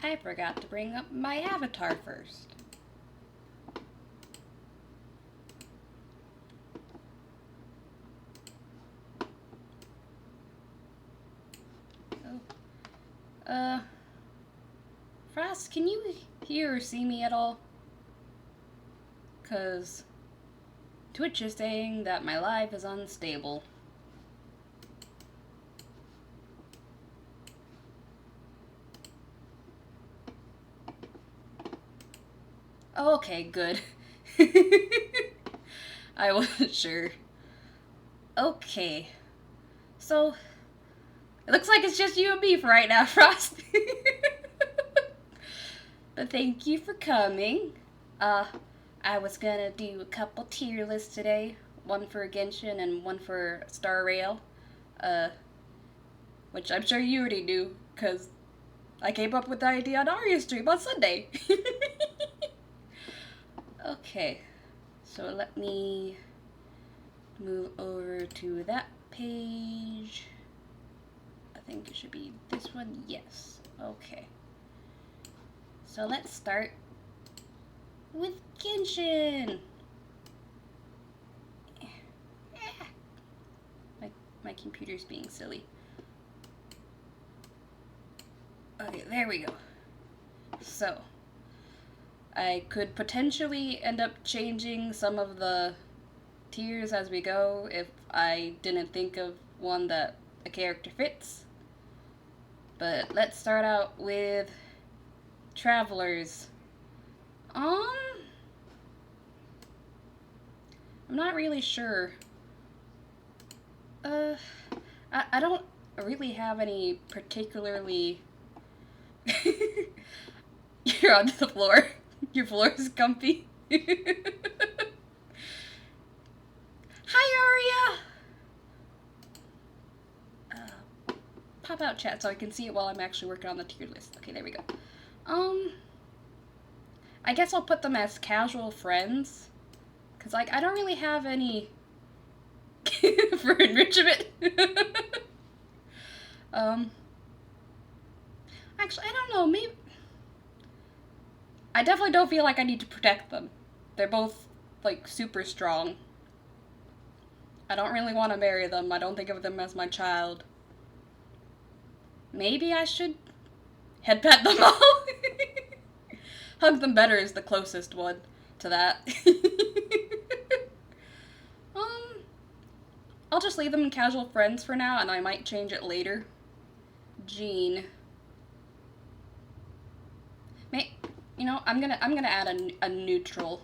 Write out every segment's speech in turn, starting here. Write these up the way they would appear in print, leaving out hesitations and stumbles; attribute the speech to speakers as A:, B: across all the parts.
A: I forgot to bring up my avatar first. Oh. Frost, can you hear or see me at all? 'Cause Twitch is saying that my live is unstable. Oh, okay, good. I wasn't sure. Okay. So, it looks like it's just you and me for right now, Frost. But thank you for coming. I was gonna do a couple tier lists today. One for Genshin and one for Star Rail. Which I'm sure you already knew, because I came up with the idea on Arya's stream on Sunday. Okay, so let me move over to that page. I think it should be this one. Yes. Okay. So let's start with Genshin. My computer's being silly. Okay, there we go. So, I could potentially end up changing some of the tiers as we go if I didn't think of one that a character fits. But let's start out with Travelers. I'm not really sure. I don't really have any particularly... You're on the floor. Your floor is comfy. Hi, Aria! Pop out chat so I can see it while I'm actually working on the tier list. Okay, there we go. I guess I'll put them as casual friends. Because, like, I don't really have any for enrichment. Actually, I don't know, maybe... I definitely don't feel like I need to protect them. They're both, like, super strong. I don't really want to marry them. I don't think of them as my child. Maybe I should head pet them all. Hug them better is the closest one to that. I'll just leave them in casual friends for now, and I might change it later. Jean. You know, I'm gonna add a neutral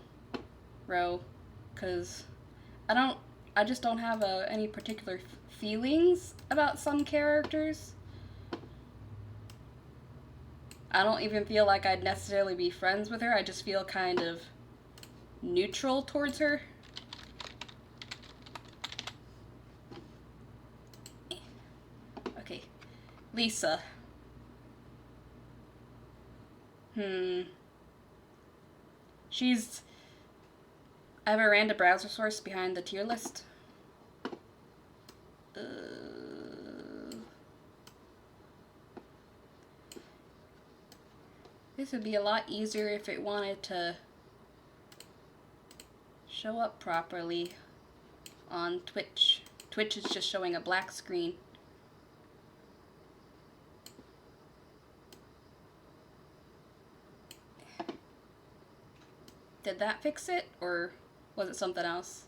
A: row, cause I just don't have any particular feelings about some characters. I don't even feel like I'd necessarily be friends with her. I just feel kind of neutral towards her. Okay, Lisa. I have a random browser source behind the tier list. This would be a lot easier if it wanted to show up properly on Twitch. Twitch is just showing a black screen. Did that fix it, or was it something else?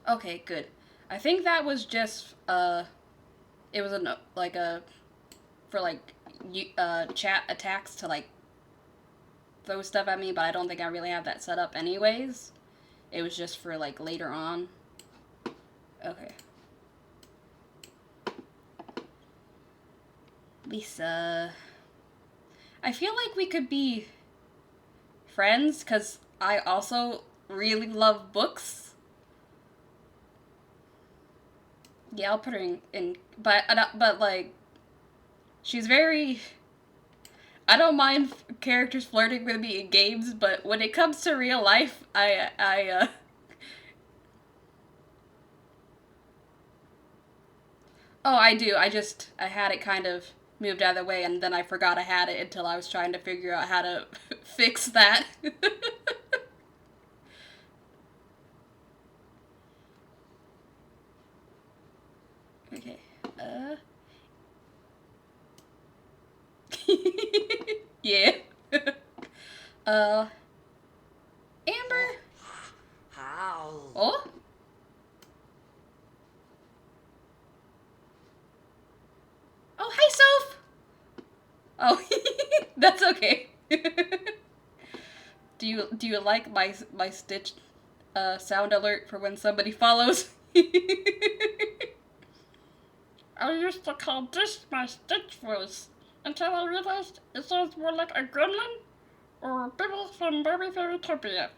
A: Okay, good. I think that was just, it was for like, chat attacks to like, throw stuff at me, but I don't think I really have that set up anyways. It was just for like later on. Okay. Lisa. I feel like we could be friends, because I also really love books. Yeah, I'll put her in but like, she's very... I don't mind characters flirting with me in games, but when it comes to real life, Oh, I do. I had it kind of moved out of the way, and then I forgot I had it until I was trying to figure out how to fix that. Okay. Yeah. uh, Amber.
B: How?
A: Oh? Oh, hi, Soph! Oh, that's okay. Do you like my Stitch sound alert for when somebody follows?
C: I used to call this my Stitch voice until I realized it sounds more like a gremlin or Bibble from Baby Fairytopia.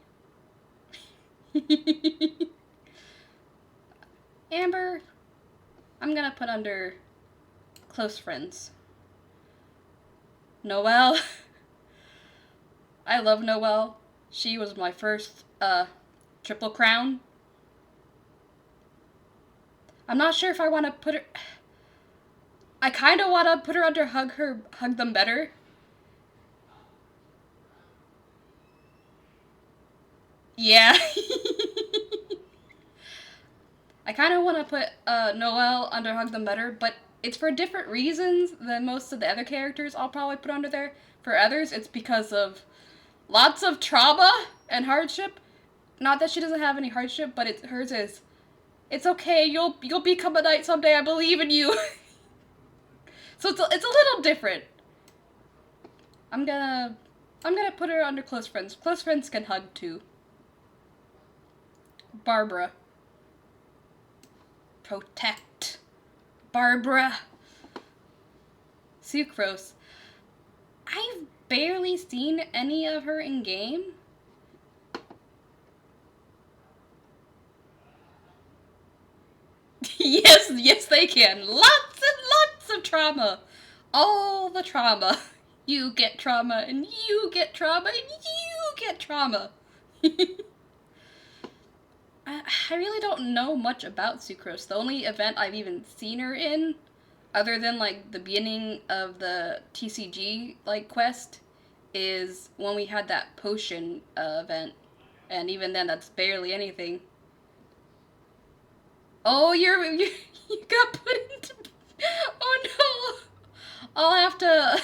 A: Amber, I'm gonna put under close friends. Noelle. I love Noelle. She was my first triple crown. I'm not sure if I want to put her. I kind of want to put her under hug them better. Yeah. I kind of want to put Noelle under hug them better, but it's for different reasons than most of the other characters I'll probably put under there. For others, it's because of lots of trauma and hardship. Not that she doesn't have any hardship, but hers is. It's okay. You'll become a knight someday. I believe in you. So it's a little different. I'm gonna put her under close friends. Close friends can hug too. Barbara. Protect. Barbara. Sucrose. I've barely seen any of her in game. Yes, they can. Lots and lots of trauma. All the trauma. You get trauma, and you get trauma, and you get trauma. I really don't know much about Sucrose. The only event I've even seen her in, other than like the beginning of the TCG like quest, is when we had that potion event, and even then, that's barely anything. Oh, you got put into. Oh no! I'll have to.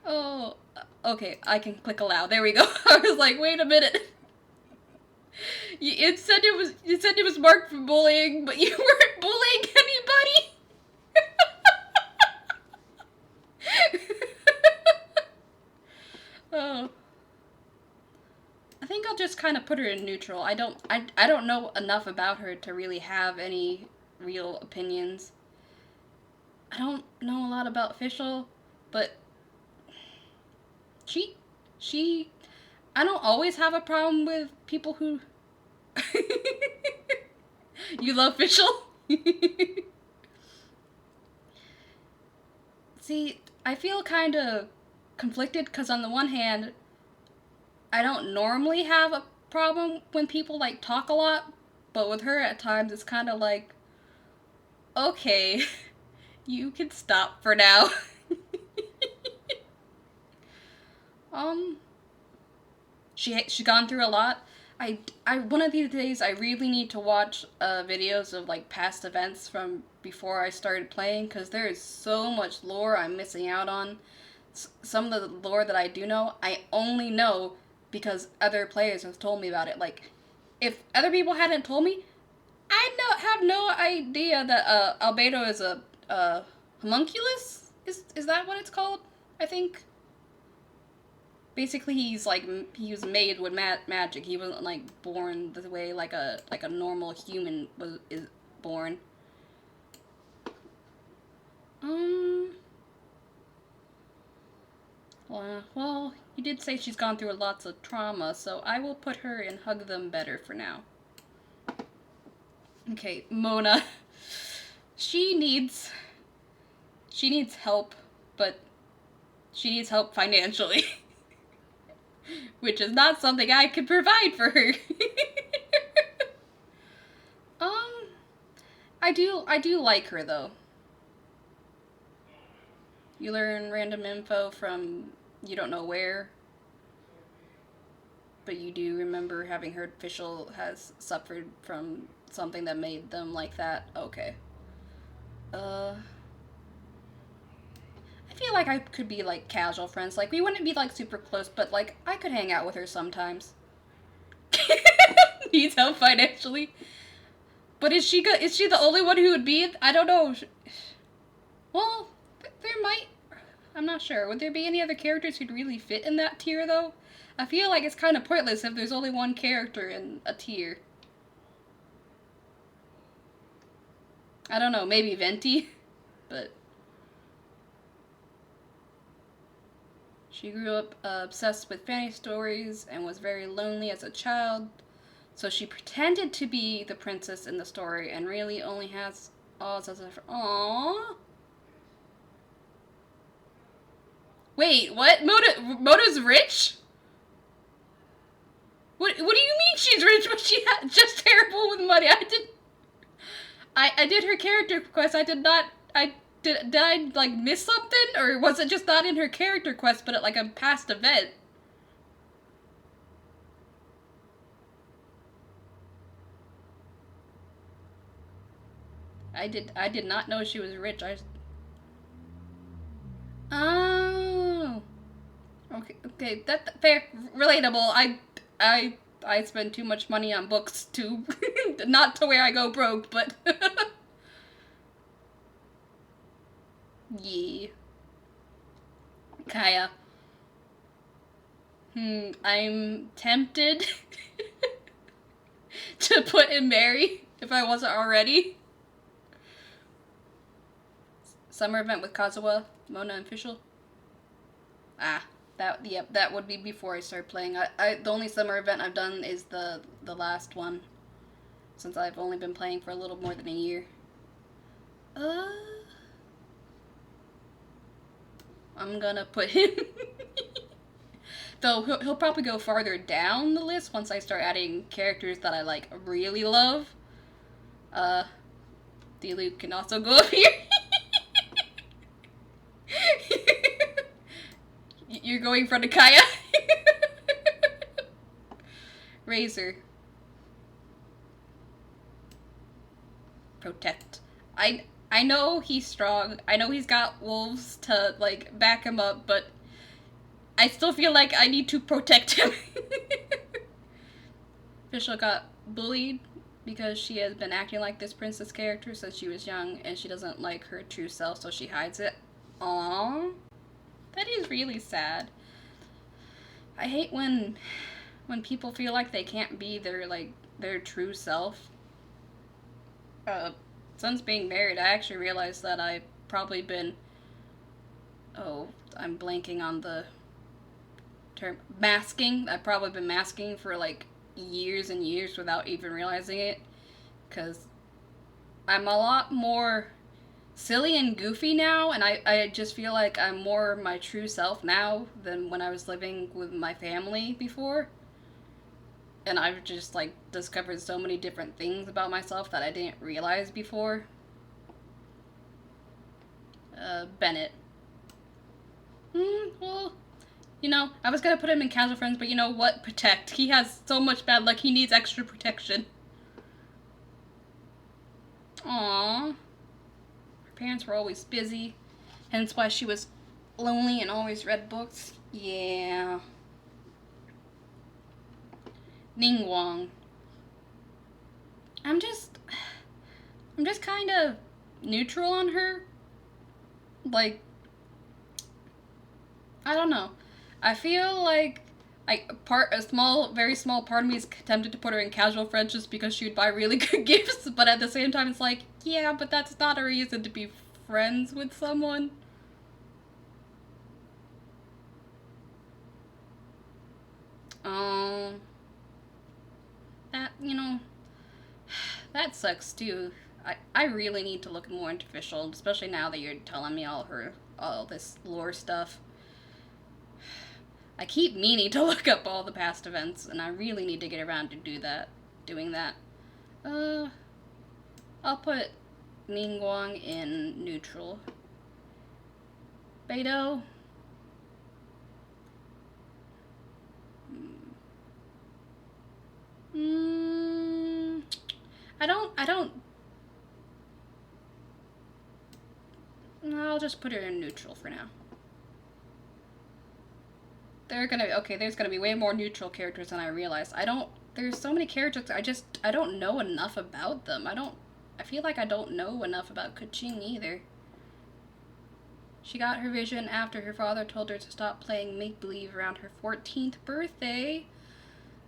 A: Oh, okay. I can click allow. There we go. I was like, wait a minute. It said it was marked for bullying, but you weren't bullying anybody. Oh, I think I'll just kind of put her in neutral. I don't know enough about her to really have any real opinions. I don't know a lot about Official, but she she I don't always have a problem with people who you love Official. See, I feel kind of conflicted because on the one hand, I don't normally have a problem when people like talk a lot, but with her at times it's kind of like, okay, you can stop for now. um, she's gone through a lot. I one of these days I really need to watch videos of like past events from before I started playing because there is so much lore I'm missing out on. Some of the lore that I do know, I only know because other players have told me about it. Like, if other people hadn't told me, have no idea that Albedo is a homunculus. Is that what it's called? I think. Basically, he was made with magic. He wasn't like born the way like a normal human is born. Um. Well, you did say she's gone through lots of trauma, so I will put her in hug them better for now. Okay, Mona. She needs help, but she needs help financially. Which is not something I could provide for her. um, I do like her though. You learn random info from you don't know where, but you do remember having heard Fischl has suffered from something that made them like that. Okay. Uh, I feel like I could be like casual friends. Like we wouldn't be like super close, but like I could hang out with her sometimes. Needs help financially. But is she good? Is she the only one who would be? I don't know. Well, there might. I'm not sure. Would there be any other characters who'd really fit in that tier though? I feel like it's kind of pointless if there's only one character in a tier. I don't know. Maybe Venti, but she grew up obsessed with fantasy stories and was very lonely as a child. So she pretended to be the princess in the story and really only has Oz as a friend. Aww. Wait, what? Moto's rich? What do you mean she's rich, but she just terrible with money? I did her character quest. I did not. Did I like miss something, or was it just not in her character quest, but at like a past event? I did not know she was rich. Oh. Okay, that fair, relatable. I spend too much money on books to not to where I go broke, but yeah. Kaya. I'm tempted to put in Mary if I wasn't already. Summer event with Kazuha, Mona, and Fischl. That would be before I start playing. The only summer event I've done is the last one, since I've only been playing for a little more than a year. I'm gonna put him. Though he'll probably go farther down the list once I start adding characters that I like really love. D-Luke can also go up here. You're going for Nakaya? Razor. Protect. I know he's strong. I know he's got wolves to like back him up, but I still feel like I need to protect him. Fischl got bullied because she has been acting like this princess character since she was young, and she doesn't like her true self, so she hides it. Aww. That is really sad. I hate when people feel like they can't be their true self. Since being married, I actually realized that I've probably been I'm blanking on the term masking. I've probably been masking for like years and years without even realizing it, because I'm a lot more silly and goofy now, and I just feel like I'm more my true self now than when I was living with my family before. And I've just like discovered so many different things about myself that I didn't realize before. Bennett. Well, I was gonna put him in casual friends, but you know what? Protect. He has so much bad luck, he needs extra protection. Aww. Her parents were always busy, hence why she was lonely and always read books. Yeah. Ningguang. I'm just kind of neutral on her. Like, I don't know. I feel like a very small part of me is tempted to put her in casual friends just because she would buy really good gifts, but at the same time it's like, yeah, but that's not a reason to be friends with someone. That, that sucks too. I really need to look more into Fischl, especially now that you're telling me all this lore stuff. I keep meaning to look up all the past events, and I really need to get around to doing that. I'll put Ningguang in neutral. Beidou. I don't. No, I'll just put her in neutral for now. There's gonna be way more neutral characters than I realized. There's so many characters, I don't know enough about them. I feel like I don't know enough about Kuching either. She got her vision after her father told her to stop playing make-believe around her 14th birthday.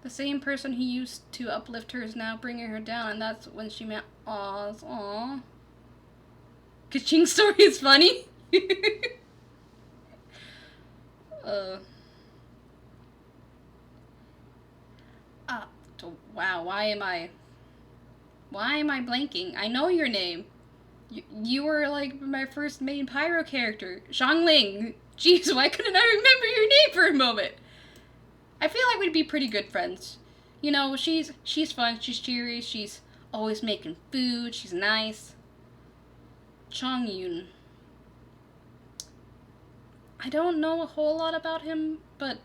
A: The same person who used to uplift her is now bringing her down, and that's when she met Oz. Aww. Kuching's story is funny. Wow, why am I blanking? I know your name. You were like my first main pyro character, Xiangling. Jeez, why couldn't I remember your name for a moment? I feel like we'd be pretty good friends. You know, she's fun, she's cheery, she's always making food, she's nice. Chongyun. I don't know a whole lot about him, but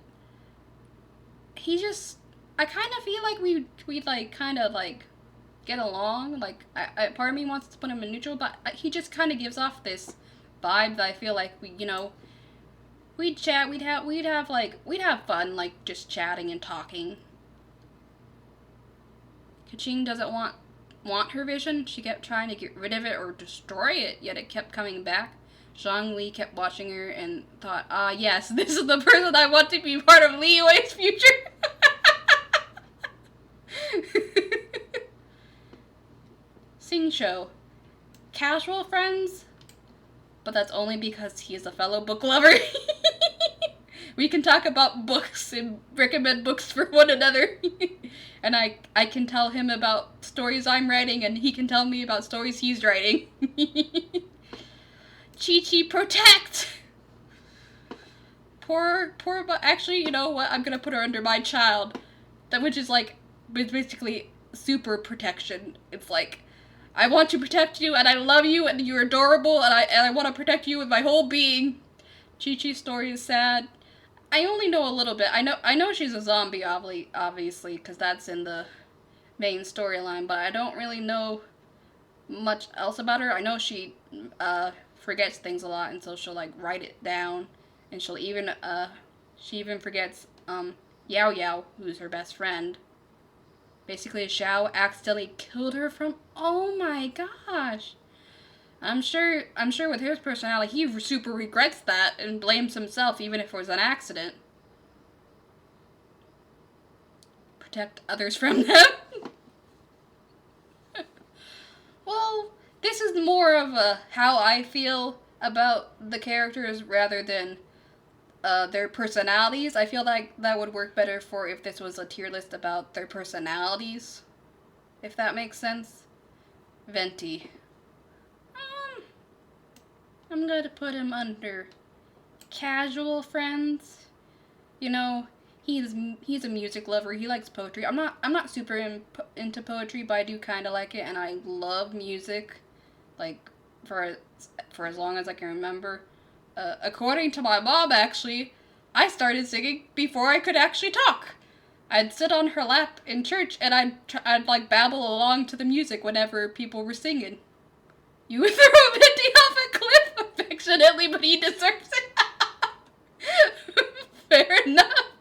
A: I kind of feel like we'd like kind of like get along. Like, part of me wants to put him in neutral, but he just kind of gives off this vibe that I feel like we'd chat, we'd have fun, like just chatting and talking. Kaching doesn't want her vision. She kept trying to get rid of it or destroy it, yet it kept coming back. Zhang Li kept watching her and thought, yes, this is the person I want to be part of Li Yui's future. Sing show. Casual friends? But that's only because he is a fellow book lover. We can talk about books and recommend books for one another. And I can tell him about stories I'm writing, and he can tell me about stories he's writing. Chi-Chi protect! Actually, you know what? I'm gonna put her under my child. Which is like, basically super protection. It's like, I want to protect you, and I love you, and you're adorable, and I want to protect you with my whole being. Chi-Chi's story is sad. I only know a little bit. I know she's a zombie, obviously, because that's in the main storyline, but I don't really know much else about her. I know she forgets things a lot, and so she'll like write it down, and she even forgets Yao Yao, who's her best friend. Basically, Xiao accidentally killed her from. Oh my gosh! I'm sure with his personality, he super regrets that and blames himself, even if it was an accident. Protect others from them. Well, this is more of how I feel about the characters rather than their personalities. I feel like that would work better for if this was a tier list about their personalities, if that makes sense. Venti. I'm going to put him under casual friends. You know, he's a music lover. He likes poetry. I'm not super into poetry, but I do kind of like it, and I love music, like for as long as I can remember. According to my mom, actually, I started singing before I could actually talk. I'd sit on her lap in church, and I'd like babble along to the music whenever people were singing. You threw Mindy off a cliff affectionately, but he deserves it. Fair enough.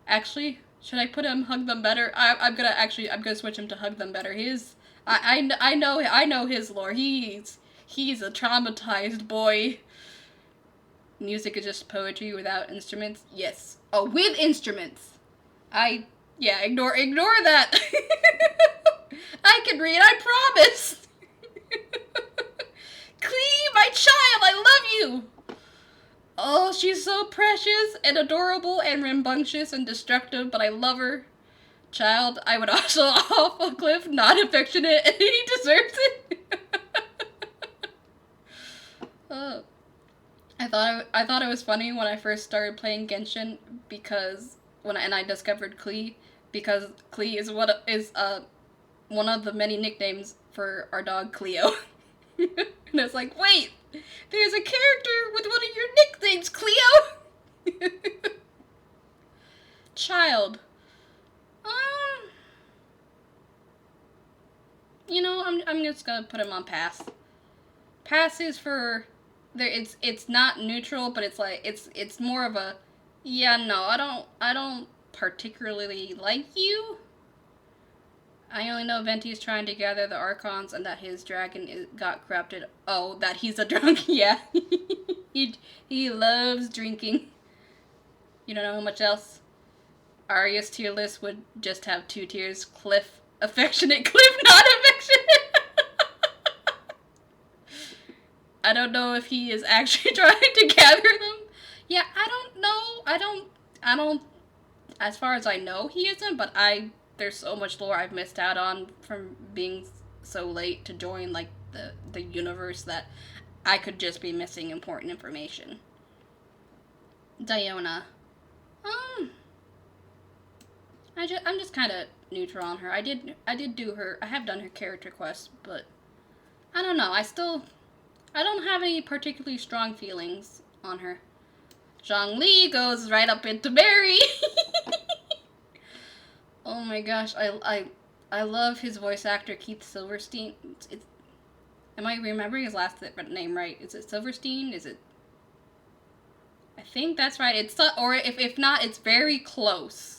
A: Actually, should I put him hug them better? I'm gonna switch him to hug them better. I know his lore. He's a traumatized boy. Music is just poetry without instruments. Yes. Oh, with instruments. Ignore that. I can read, I promise. Clee, my child, I love you. Oh, she's so precious and adorable and rambunctious and destructive, but I love her. Child, I would also off a cliff, not affectionate, and he deserves it. I thought it was funny when I first started playing Genshin because I discovered Klee, because Klee is one of the many nicknames for our dog Cleo. And it's like, wait, there's a character with one of your nicknames, Cleo. Child. You know, I'm just gonna put him on pass. Pass is for there. It's not neutral, but it's like it's more of a yeah. No, I don't particularly like you. I only know Venti's trying to gather the Archons and that his dragon got corrupted. Oh, that he's a drunk. Yeah, he loves drinking. You don't know how much else. Arya's tier list would just have 2 tiers: Cliff, affectionate; Cliff, not affectionate. I don't know if he is actually trying to gather them. Yeah, I don't know. I don't. As far as I know, he isn't. But there's so much lore I've missed out on from being so late to join like the universe that I could just be missing important information. Diona. I'm just kind of neutral on her. I did do her. I have done her character quest, but I don't know. I don't have any particularly strong feelings on her. Zhongli goes right up into Barry. Oh my gosh, I love his voice actor Keith Silverstein. Am I remembering his last name right? Is it Silverstein? Is it? I think that's right. Or if not, it's very close.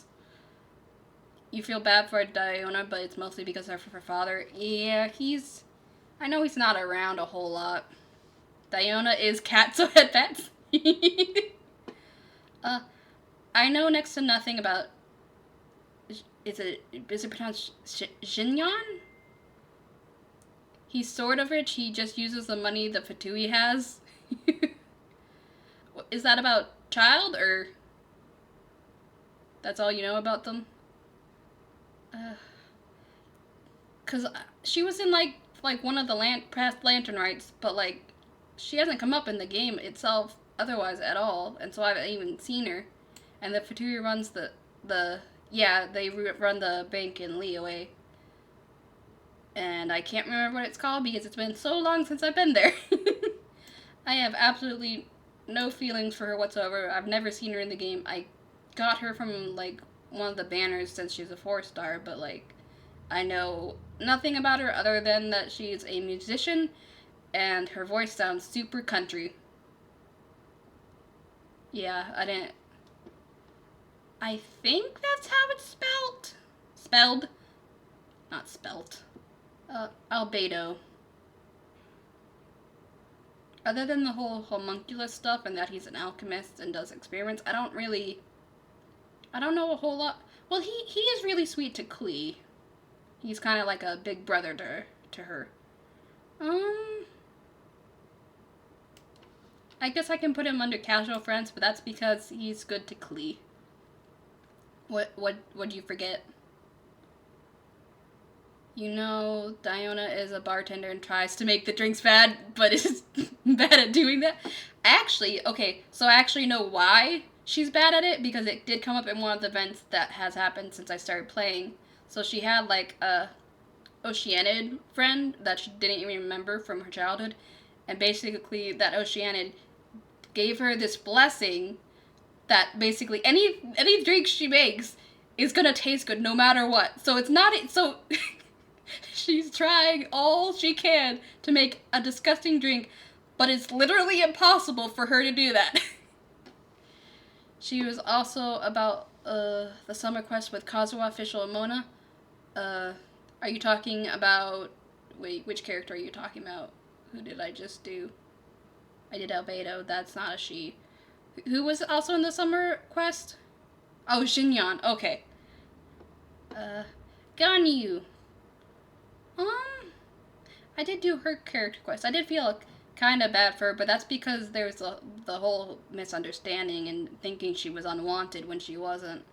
A: You feel bad for Diona, but it's mostly because of her father. Yeah, I know he's not around a whole lot. Diona is cat, so had pets. I know next to nothing about. Is it pronounced Xinyan? He's sort of rich. He just uses the money the Fatui has. Is that about child, or that's all you know about them? Cause she was in like one of the past Lantern Rites, but like she hasn't come up in the game itself otherwise at all, and so I haven't even seen her. And the Fatui runs they run the bank in Liyue. And I can't remember what it's called because it's been so long since I've been there. I have absolutely no feelings for her whatsoever. I've never seen her in the game. I got her from like one of the banners since she's a 4-star, but like I know nothing about her other than that she's a musician and her voice sounds super country. Yeah, I think that's how it's spelled. Spelled. Not spelt. Albedo. Other than the whole homunculus stuff and that he's an alchemist and does experiments, I don't know a whole lot. Well, he is really sweet to Klee. He's kind of like a big brother to her. I guess I can put him under casual friends, but that's because he's good to Klee. What do you forget? You know, Diona is a bartender and tries to make the drinks bad, but is bad at doing that. Actually, okay, so I actually know why she's bad at it, because it did come up in one of the events that has happened since I started playing. So she had, like, a Oceanid friend that she didn't even remember from her childhood, and basically that Oceanid gave her this blessing that basically any drink she makes is gonna taste good no matter what. So it's not... So... She's trying all she can to make a disgusting drink, but it's literally impossible for her to do that. She was also about the summer quest with Kazuha, official Mona. Are you talking about... Wait, which character are you talking about? Who did I just do? I did Albedo. That's not a she. Who was also in the summer quest? Oh, Xinyan. Okay. Ganyu. I did do her character quest. I did feel kind of bad for her, but that's because there's the whole misunderstanding and thinking she was unwanted when she wasn't.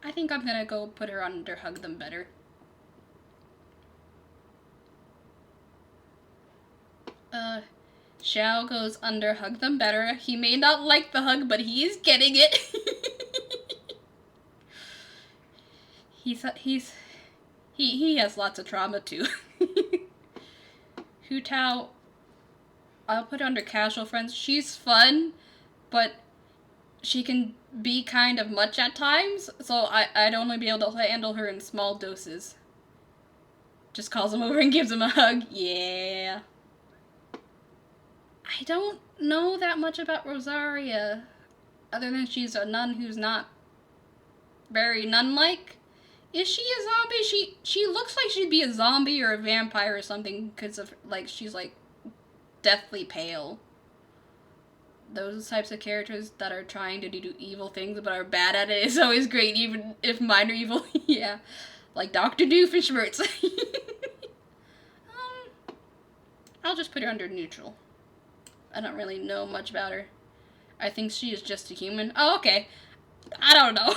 A: I think I'm gonna go put her under Hug Them Better. Xiao goes under Hug Them Better. He may not like the hug, but he is getting it. He has lots of trauma too. Hu Tao, I'll put her under casual friends. She's fun, but she can be kind of much at times, so I'd only be able to handle her in small doses. Just calls him over and gives him a hug. Yeah. I don't know that much about Rosaria, other than she's a nun who's not very nun-like. Is she a zombie? She looks like she'd be a zombie or a vampire or something because of like she's like deathly pale. Those types of characters that are trying to do evil things but are bad at it is always great, even if minor evil. Yeah, like Dr. Doofenshmirtz. I'll just put her under neutral. I don't really know much about her. I think she is just a human. Oh, okay. I don't know.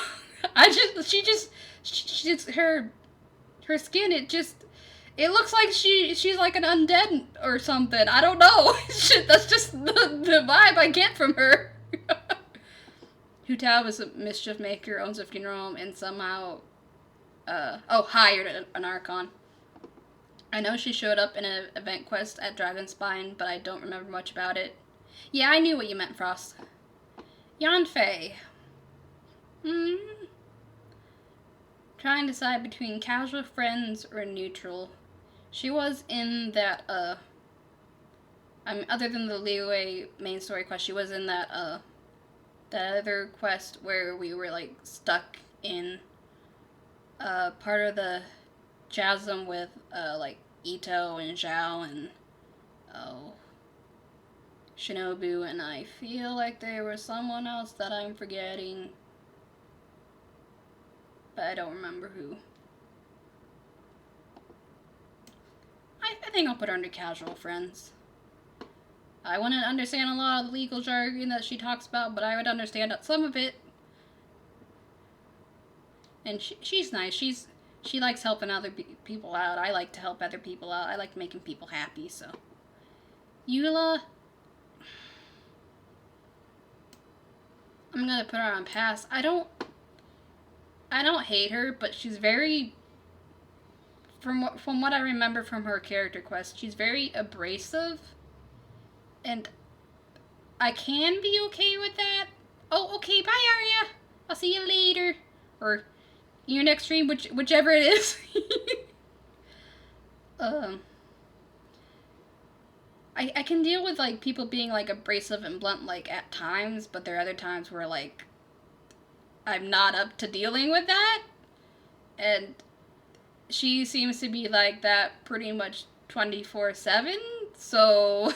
A: She's her skin. It looks like she's like an undead or something. I don't know. That's just the vibe I get from her. Hu Tao is a mischief maker, owns a funeral home, and somehow, hired an Archon. I know she showed up in an event quest at Dragonspine, but I don't remember much about it. Yeah, I knew what you meant, Frost. Yanfei. Trying to decide between casual friends or neutral. She was in that, other than the Liyue main story quest, she was in that other quest where we were, like, stuck in, part of the chasm with, like, Ito and Zhao and, Shinobu, and I feel like there was someone else that I'm forgetting, but I don't remember who. I think I'll put her under casual friends. I wouldn't understand a lot of the legal jargon that she talks about, but I would understand some of it. And she's nice. She likes helping other people out. I like to help other people out. I like making people happy, so. Eula, I'm gonna put her on pass. I don't hate her, but she's very, from what I remember from her character quest, she's very abrasive, and I can be okay with that. Oh, okay, bye, Arya. I'll see you later, or your next stream, whichever it is. I can deal with, like, people being, like, abrasive and blunt, like, at times, but there are other times where, like, I'm not up to dealing with that, and she seems to be like that pretty much 24/7, so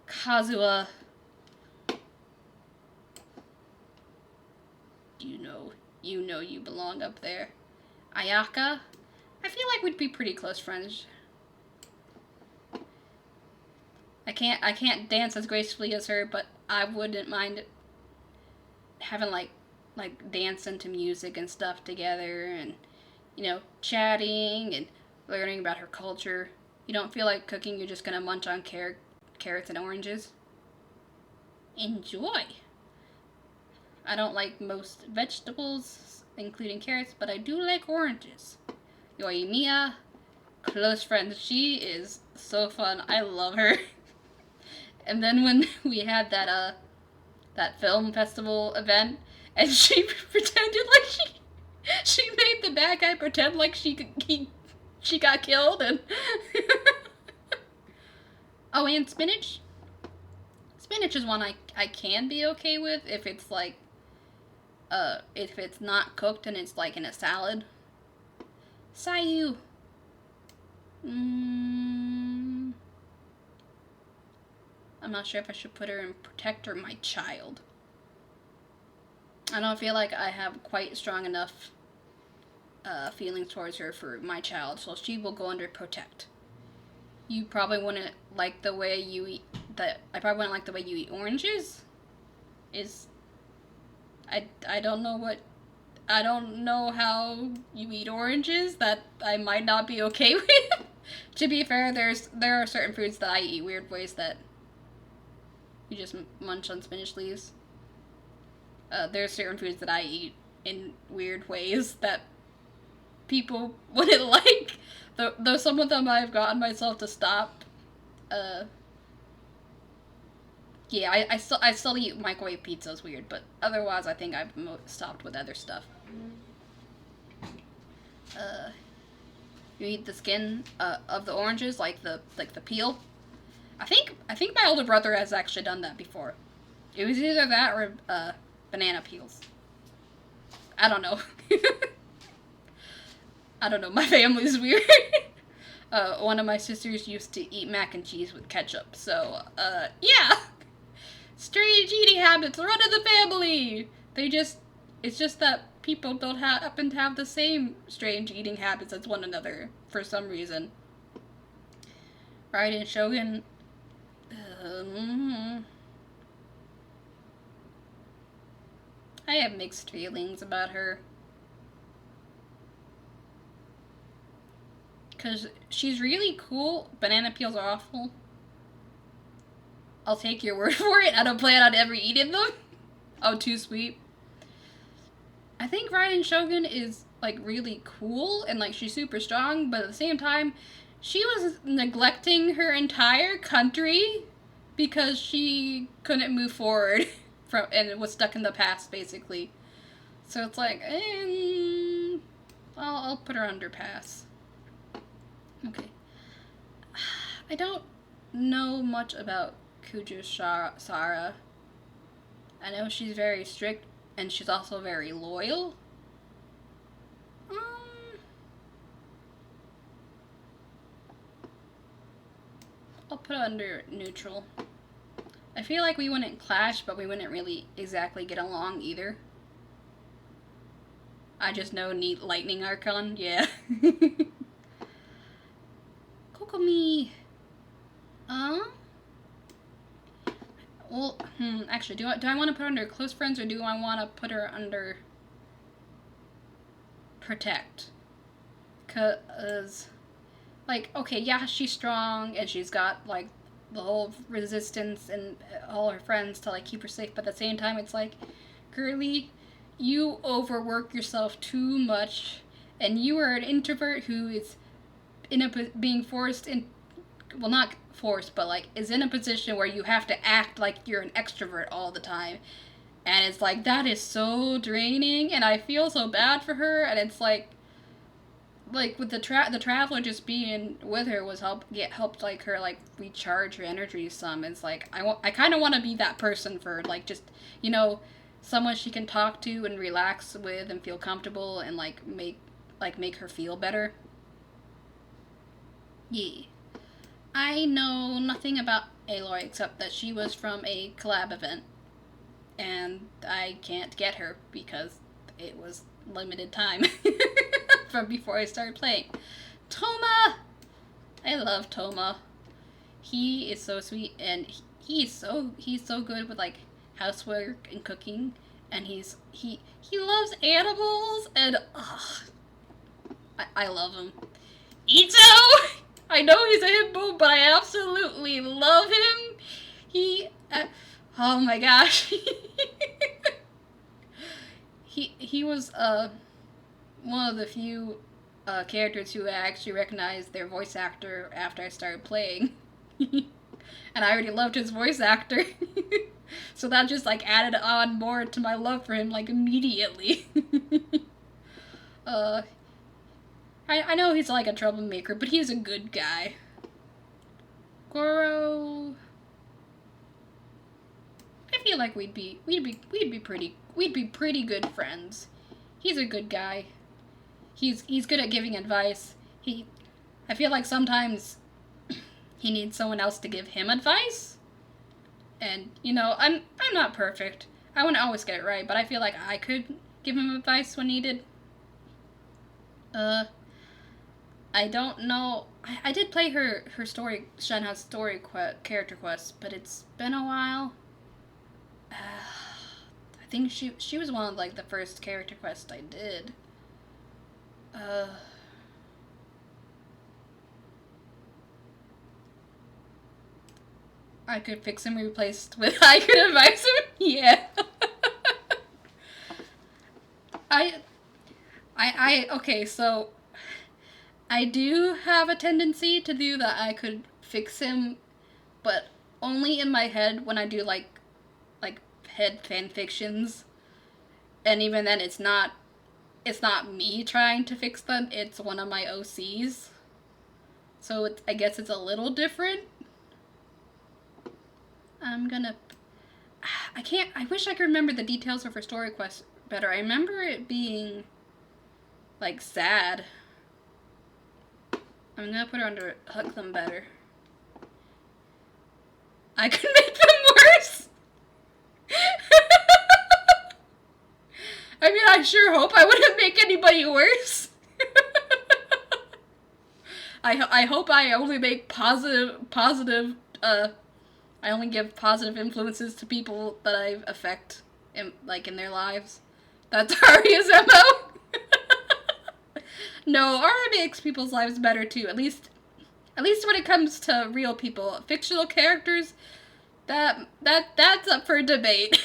A: Kazuha, you know you belong up there. Ayaka, I feel like we'd be pretty close friends. I can't dance as gracefully as her, but I wouldn't mind having like dancing to music and stuff together, and chatting and learning about her culture. You don't feel like cooking, you're just gonna munch on carrots and oranges. Enjoy. I don't like most vegetables, including carrots, but I do like oranges. Yoimiya, close friend. She is so fun. I love her. And then when we had that film festival event, and she pretended like she made the bad guy pretend like she got killed, and oh, and spinach. Spinach is one I can be okay with if it's like if it's not cooked and it's like in a salad. Sayu. I'm not sure if I should put her in Protect or My Child. I don't feel like I have quite strong enough feelings towards her for My Child, so she will go under Protect. You probably wouldn't like the way you eat I probably wouldn't like the way you eat oranges. I don't know how you eat oranges that I might not be okay with. To be fair, there are certain foods that I eat weird ways that you just munch on spinach leaves. There's certain foods that I eat in weird ways that people wouldn't like. Though some of them I've gotten myself to stop. Yeah, I still eat microwave pizza. It's weird, but otherwise I think I've stopped with other stuff. You eat the skin of the oranges, like the peel. I think my older brother has actually done that before. It was either that or banana peels. I don't know. I don't know. My family's weird. One of my sisters used to eat mac and cheese with ketchup. So, yeah. Strange eating habits run in the family. It's just that people don't happen to have the same strange eating habits as one another for some reason. Raiden Shogun. I have mixed feelings about her. Because she's really cool. Banana peels are awful. I'll take your word for it. I don't plan on ever eating them. Oh, too sweet. I think Raiden Shogun is, like, really cool. And, like, she's super strong. But at the same time, she was neglecting her entire country because she couldn't move forward and was stuck in the past, basically. So it's like, I'll put her under pass. Okay. I don't know much about Kuju Sara. I know she's very strict, and she's also very loyal. I'll put it under neutral. I feel like we wouldn't clash, but we wouldn't really exactly get along either. I just know neat lightning Archon, yeah. Kokomi. Well, actually, do I want to put her under close friends, or do I want to put her under protect? Cause, like, okay, yeah, she's strong, and she's got, like, the whole resistance and all her friends to, like, keep her safe, but at the same time, it's like, girly, you overwork yourself too much, and you are an introvert who is being forced in, well, not forced, but, like, is in a position where you have to act like you're an extrovert all the time, and it's like, that is so draining, and I feel so bad for her, and it's like with the traveler just being with her was helped like her like recharge her energy some. It's like I kind of want to be that person for like just, you know, someone she can talk to and relax with and feel comfortable and like make her feel better. Yeah. I know nothing about Aloy except that she was from a collab event, and I can't get her because it was limited time from before I started playing. Toma! I love Toma. He is so sweet, and he's so good with like housework and cooking, and he loves animals, and I love him. Itto! I know he's a hippo, but I absolutely love him. Oh my gosh. He was one of the few characters who I actually recognized their voice actor after I started playing. And I already loved his voice actor. So that just like added on more to my love for him like immediately. I know he's like a troublemaker, but he's a good guy. Goro, I feel like we'd be pretty good friends. He's a good guy. He's good at giving advice. I feel like sometimes he needs someone else to give him advice. And you know, I'm not perfect. I wouldn't always get it right, but I feel like I could give him advice when needed. I don't know. I did play her story, Shenha's story character quest, but it's been a while. I think she was one of like the first character quests I did. I could fix him replaced with I could advise him. Yeah. okay, so I do have a tendency to do that. I could fix him, but only in my head when I do like head fan fictions. And even then, it's not me trying to fix them. It's one of my OCs. So I guess it's a little different. I'm gonna. I can't. I wish I could remember the details of her story quest better. I remember it being like sad. I'm gonna put her under hook them better. I could make them worse. I mean, I sure hope I wouldn't make anybody worse. I hope I only make positive. I only give positive influences to people that I affect in their lives. That's Arya's MO. No, Arya makes people's lives better too. At least when it comes to real people, fictional characters, that's up for debate.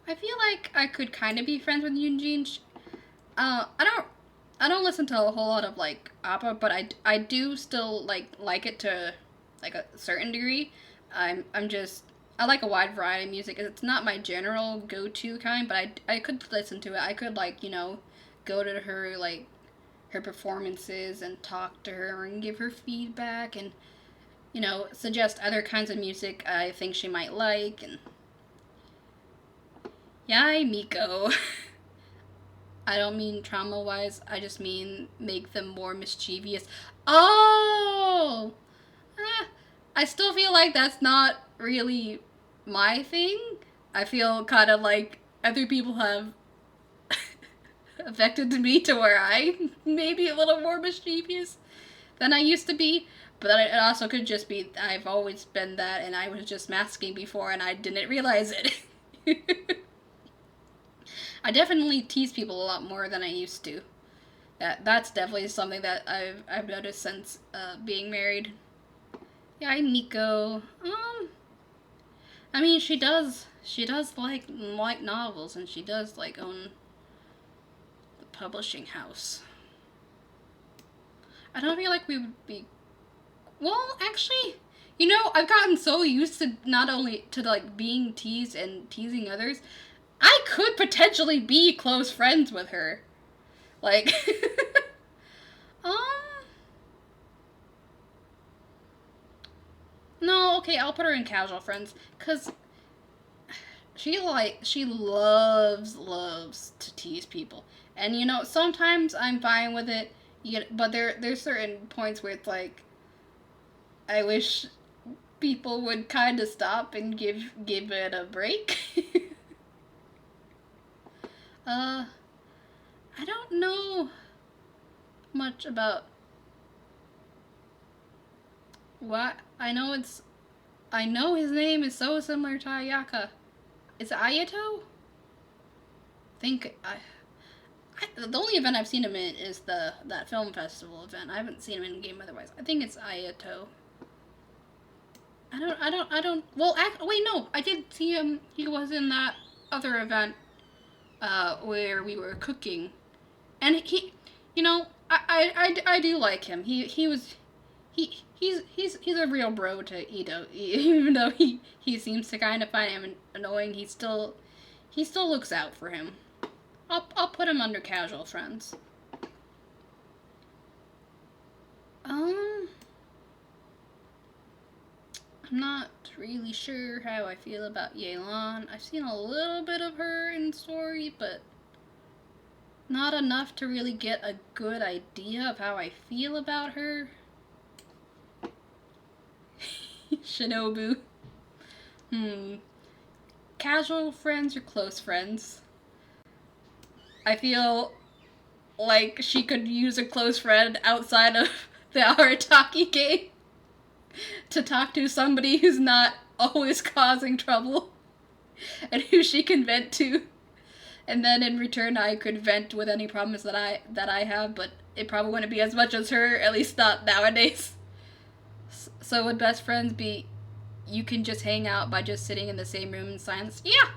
A: I feel like I could kind of be friends with Eugene. I don't listen to a whole lot of like opera, but I do still like it to like a certain degree. I'm just I like a wide variety of music. It's not my general go-to kind, but I could listen to it. I could go to her performances and talk to her and give her feedback and suggest other kinds of music I think she might like. And yay, Miko. I don't mean trauma-wise, I just mean make them more mischievous. Oh! I still feel like that's not really my thing. I feel kind of like other people have affected me to where I may be a little more mischievous than I used to be. But it also could just be I've always been that and I was just masking before and I didn't realize it. I definitely tease people a lot more than I used to. That's definitely something that I've noticed since being married. Yeah, Nico. I mean, she does like novels, and she does own the publishing house. I don't feel like we would be. Well, actually, I've gotten so used to not only to being teased and teasing others. I could potentially be close friends with her. Um, no, okay, I'll put her in casual friends, cause she loves to tease people, and sometimes I'm fine with it. But there's certain points where it's I wish people would kind of stop and give it a break. I don't know much about what I know. I know his name is so similar to Ayaka. Is it Ayato? The only event I've seen him in is that film festival event. I haven't seen him in game otherwise. I think it's Ayato. I don't. Well, wait, no, I did see him. He was in that other event where we were cooking, and I do like him. He's a real bro to Ito, even though he seems to kind of find him annoying. He still looks out for him. I'll put him under casual friends. I'm not really sure how I feel about Yelan. I've seen a little bit of her in story, but not enough to really get a good idea of how I feel about her. Shinobu. Casual friends or close friends? I feel like she could use a close friend outside of the Arataki game to talk to somebody who's not always causing trouble and who she can vent to. And then in return I could vent with any problems that I have, but it probably wouldn't be as much as her, at least not nowadays. So would best friends be you can just hang out by just sitting in the same room in silence? Yeah!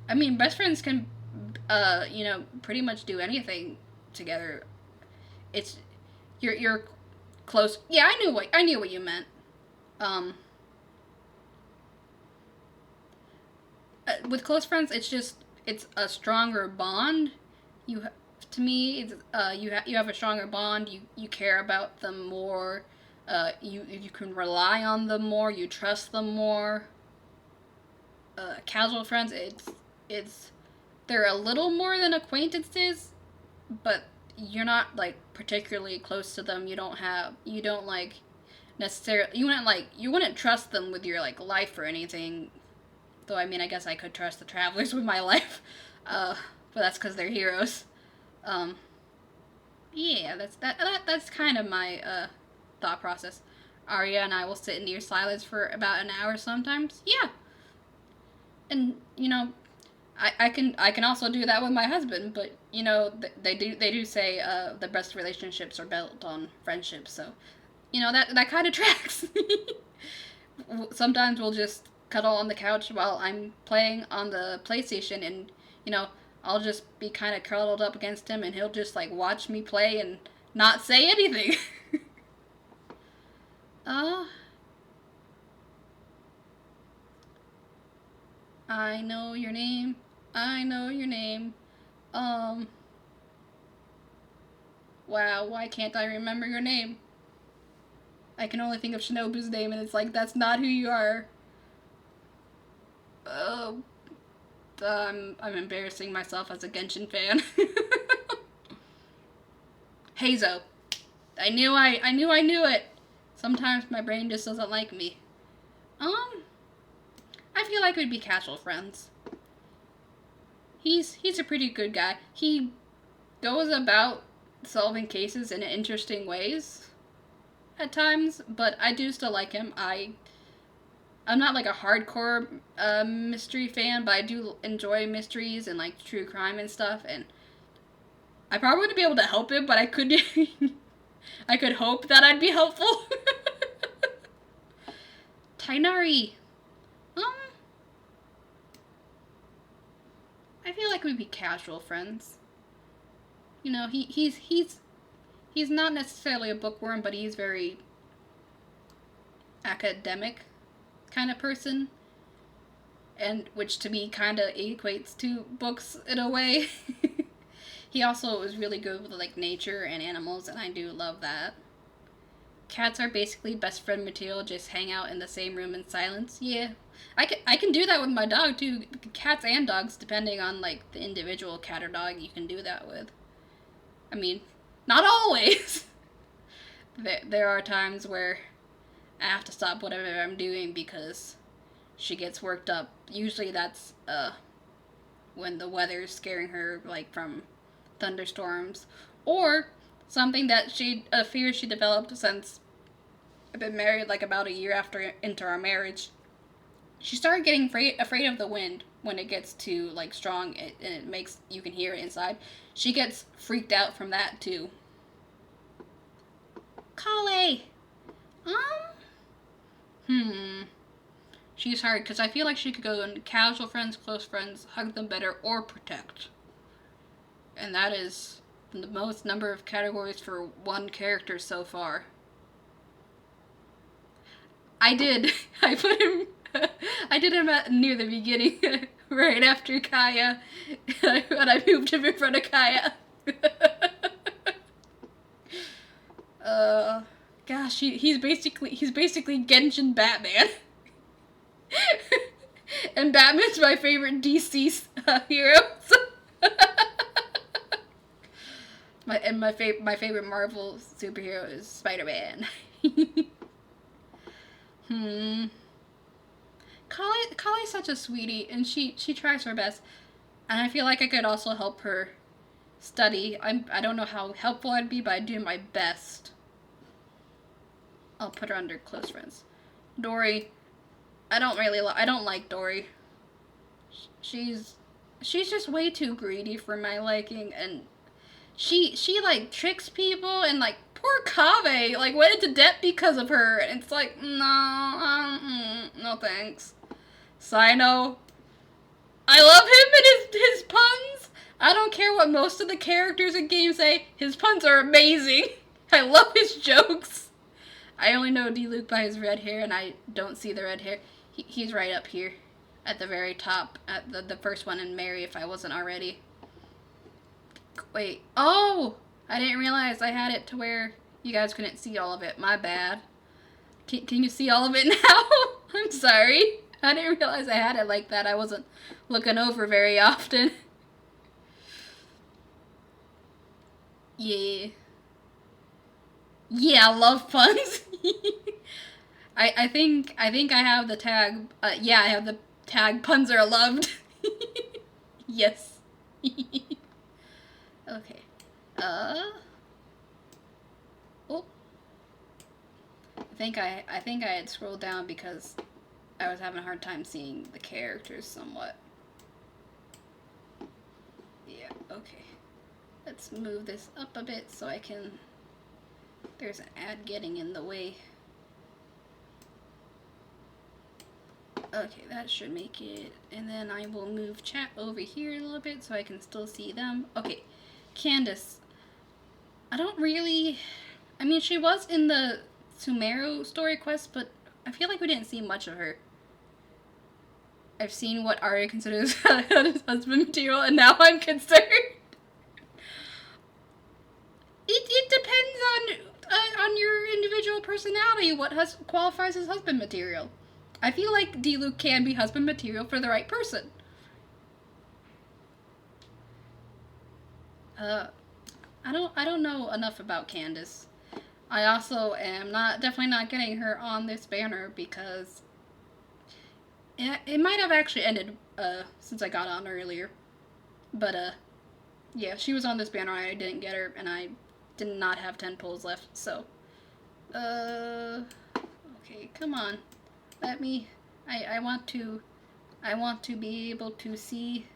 A: I mean, best friends can, pretty much do anything together. It's you're close. Yeah, I knew what you meant. With close friends, it's a stronger bond. You to me, it's you have a stronger bond. You care about them more. You can rely on them more. You trust them more. Casual friends, it's they're a little more than acquaintances, but you're not like particularly close to them. You don't like necessarily you wouldn't trust them with your like life or anything. Though I mean, I guess I could trust the travelers with my life, but that's because they're heroes. Um, yeah, that's kind of my thought process. Arya and I will sit in near silence for about an hour sometimes. Yeah, and I can also do that with my husband, but they do say the best relationships are built on friendship, so that kind of tracks. Sometimes we'll just cuddle on the couch while I'm playing on the PlayStation, and I'll just be kind of curled up against him, and he'll just like watch me play and not say anything. uh I know your name. I know your name. Um wow, why can't I remember your name? I can only think of Shinobu's name, and it's like that's not who you are. Oh, I'm embarrassing myself as a Genshin fan. Hazo. I knew it. Sometimes my brain just doesn't like me. I feel like we'd be casual friends. He's a pretty good guy. He goes about solving cases in interesting ways at times, but I do still like him. I'm not like a hardcore mystery fan, but I do enjoy mysteries and like true crime and stuff, and I probably wouldn't be able to help him, but I could I could hope that I'd be helpful. Tainari. I feel like we'd be casual friends. He's not necessarily a bookworm, but he's very academic kind of person, and which to me kind of equates to books in a way. He also is really good with like nature and animals, and I do love that. Cats are basically best friend material, just hang out in the same room in silence. Yeah. I can do that with my dog too. Cats and dogs, depending on like the individual cat or dog you can do that with. I mean, not always. There are times where I have to stop whatever I'm doing because she gets worked up. Usually that's when the weather's scaring her, like from thunderstorms, or something that a fear she developed since I've been married, like about a year into our marriage. She started getting afraid of the wind when it gets too like strong, and it makes you can hear it inside. She gets freaked out from that too. Kale. She's hard because I feel like she could go in casual friends, close friends, hug them better, or protect. And that is the most number of categories for one character so far. I did. I put him. I did him near the beginning, right after Kaya, and I moved him in front of Kaya. Gosh, he's basically Genshin Batman. And Batman's my favorite DC hero. My favorite Marvel superhero is Spider-Man. Kali's such a sweetie, and she tries her best, and I feel like I could also help her study. I don't know how helpful I'd be, but I do my best. I'll put her under close friends. Dory, I don't like Dory. She's just way too greedy for my liking, and she like tricks people, and like poor Kaveh like went into debt because of her, and it's like no thanks. Sino, I love him and his puns, I don't care what most of the characters in games say, his puns are amazing. I love his jokes. I only know D-Luke by his red hair, and I don't see the red hair. He's right up here. At the very top. At the first one in Mary, if I wasn't already. Wait. Oh! I didn't realize I had it to where you guys couldn't see all of it. My bad. Can you see all of it now? I'm sorry. I didn't realize I had it like that. I wasn't looking over very often. Yeah. Yeah, I love puns. I think I have the tag. Yeah, I have the tag. Puns are loved. Yes. Okay. Oh. I think I had scrolled down because I was having a hard time seeing the characters somewhat. Yeah. Okay. Let's move this up a bit so I can. There's an ad getting in the way. Okay, that should make it. And then I will move chat over here a little bit so I can still see them. Okay, Candace. I don't really... I mean, she was in the Sumeru story quest, but I feel like we didn't see much of her. I've seen what Arya considers husband material, and now I'm concerned. It depends on your individual personality what qualifies as husband material. I feel like D-Luke can be husband material for the right person. I don't know enough about Candace. I also am definitely not getting her on this banner because it might have actually ended since I got on earlier. But yeah, she was on this banner. I didn't get her, and I did not have 10 pulls left. So okay, come on. Let me. I want to be able to see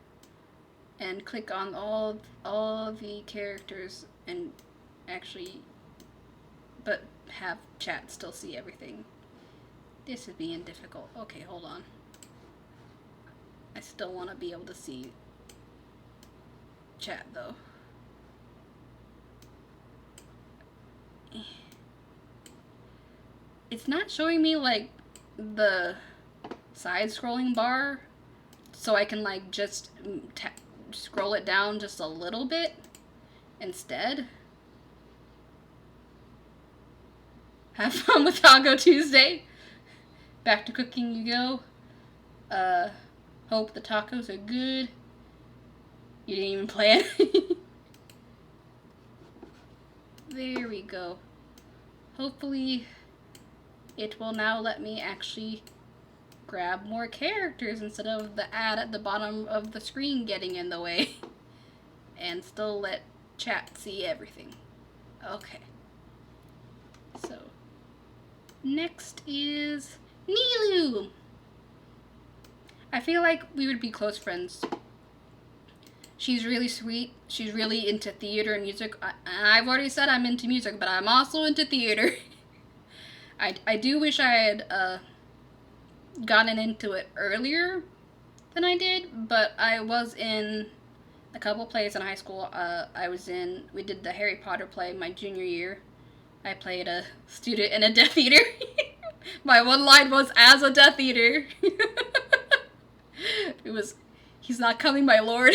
A: and click on all the characters and actually, but have chat still see everything. This is being difficult. Okay, hold on. I still want to be able to see chat though. It's not showing me like the side scrolling bar, so I can like just scroll it down just a little bit instead. Have fun with Taco Tuesday. Back to cooking you go. Hope the tacos are good. You didn't even plan. There we go. Hopefully it will now let me actually grab more characters instead of the ad at the bottom of the screen getting in the way. And still let chat see everything. Okay. So, next is Nilu. I feel like we would be close friends. She's really sweet. She's really into theater and music. I've already said I'm into music, but I'm also into theater. I do wish I had gotten into it earlier than I did, but I was in a couple plays in high school. We did the Harry Potter play my junior year. I played a student in a Death Eater. My one line was, as a Death Eater. It was, he's not coming, my lord.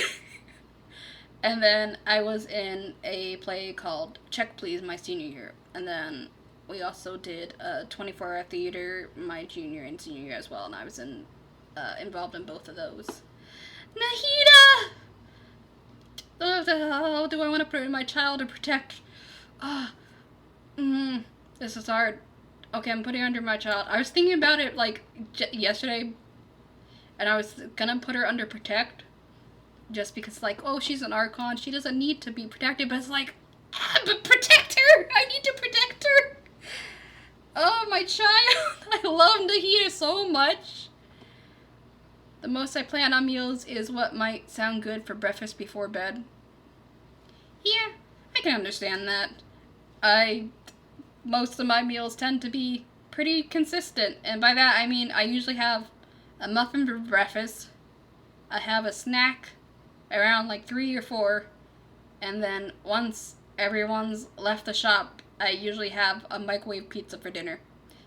A: And then I was in a play called Check Please my senior year. And then we also did a 24-hour theater my junior and senior year as well. And I was involved in both of those. Nahida! How do I want to put in my child to protect? This is hard. Okay, I'm putting her under my child. I was thinking about it like yesterday. And I was gonna put her under protect. Just because, like, oh, she's an Archon. She doesn't need to be protected. But it's like, but protect her! I need to protect her! Oh, my child! I love Nahida so much. The most I plan on meals is what might sound good for breakfast before bed. Yeah, I can understand that. Most of my meals tend to be pretty consistent. And by that, I mean I usually have a muffin for breakfast. I have a snack around like 3 or 4, and then once everyone's left the shop, I usually have a microwave pizza for dinner.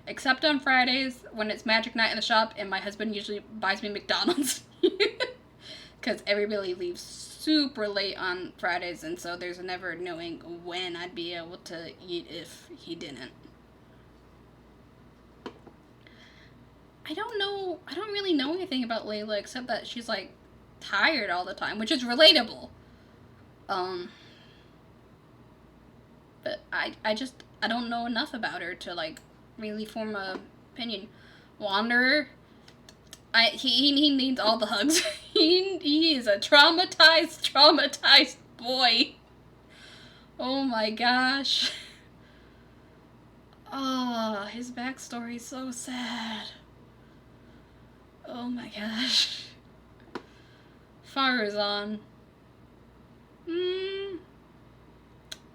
A: Except on Fridays when it's magic night in the shop, and my husband usually buys me McDonald's. Because everybody leaves super late on Fridays, and so there's never knowing when I'd be able to eat if he didn't. I don't really know anything about Layla except that she's like tired all the time, which is relatable. But I don't know enough about her to like really form a opinion. Wanderer, he needs all the hugs. he is a traumatized boy. Oh my gosh. Oh, his backstory is so sad. Oh my gosh. Farazan.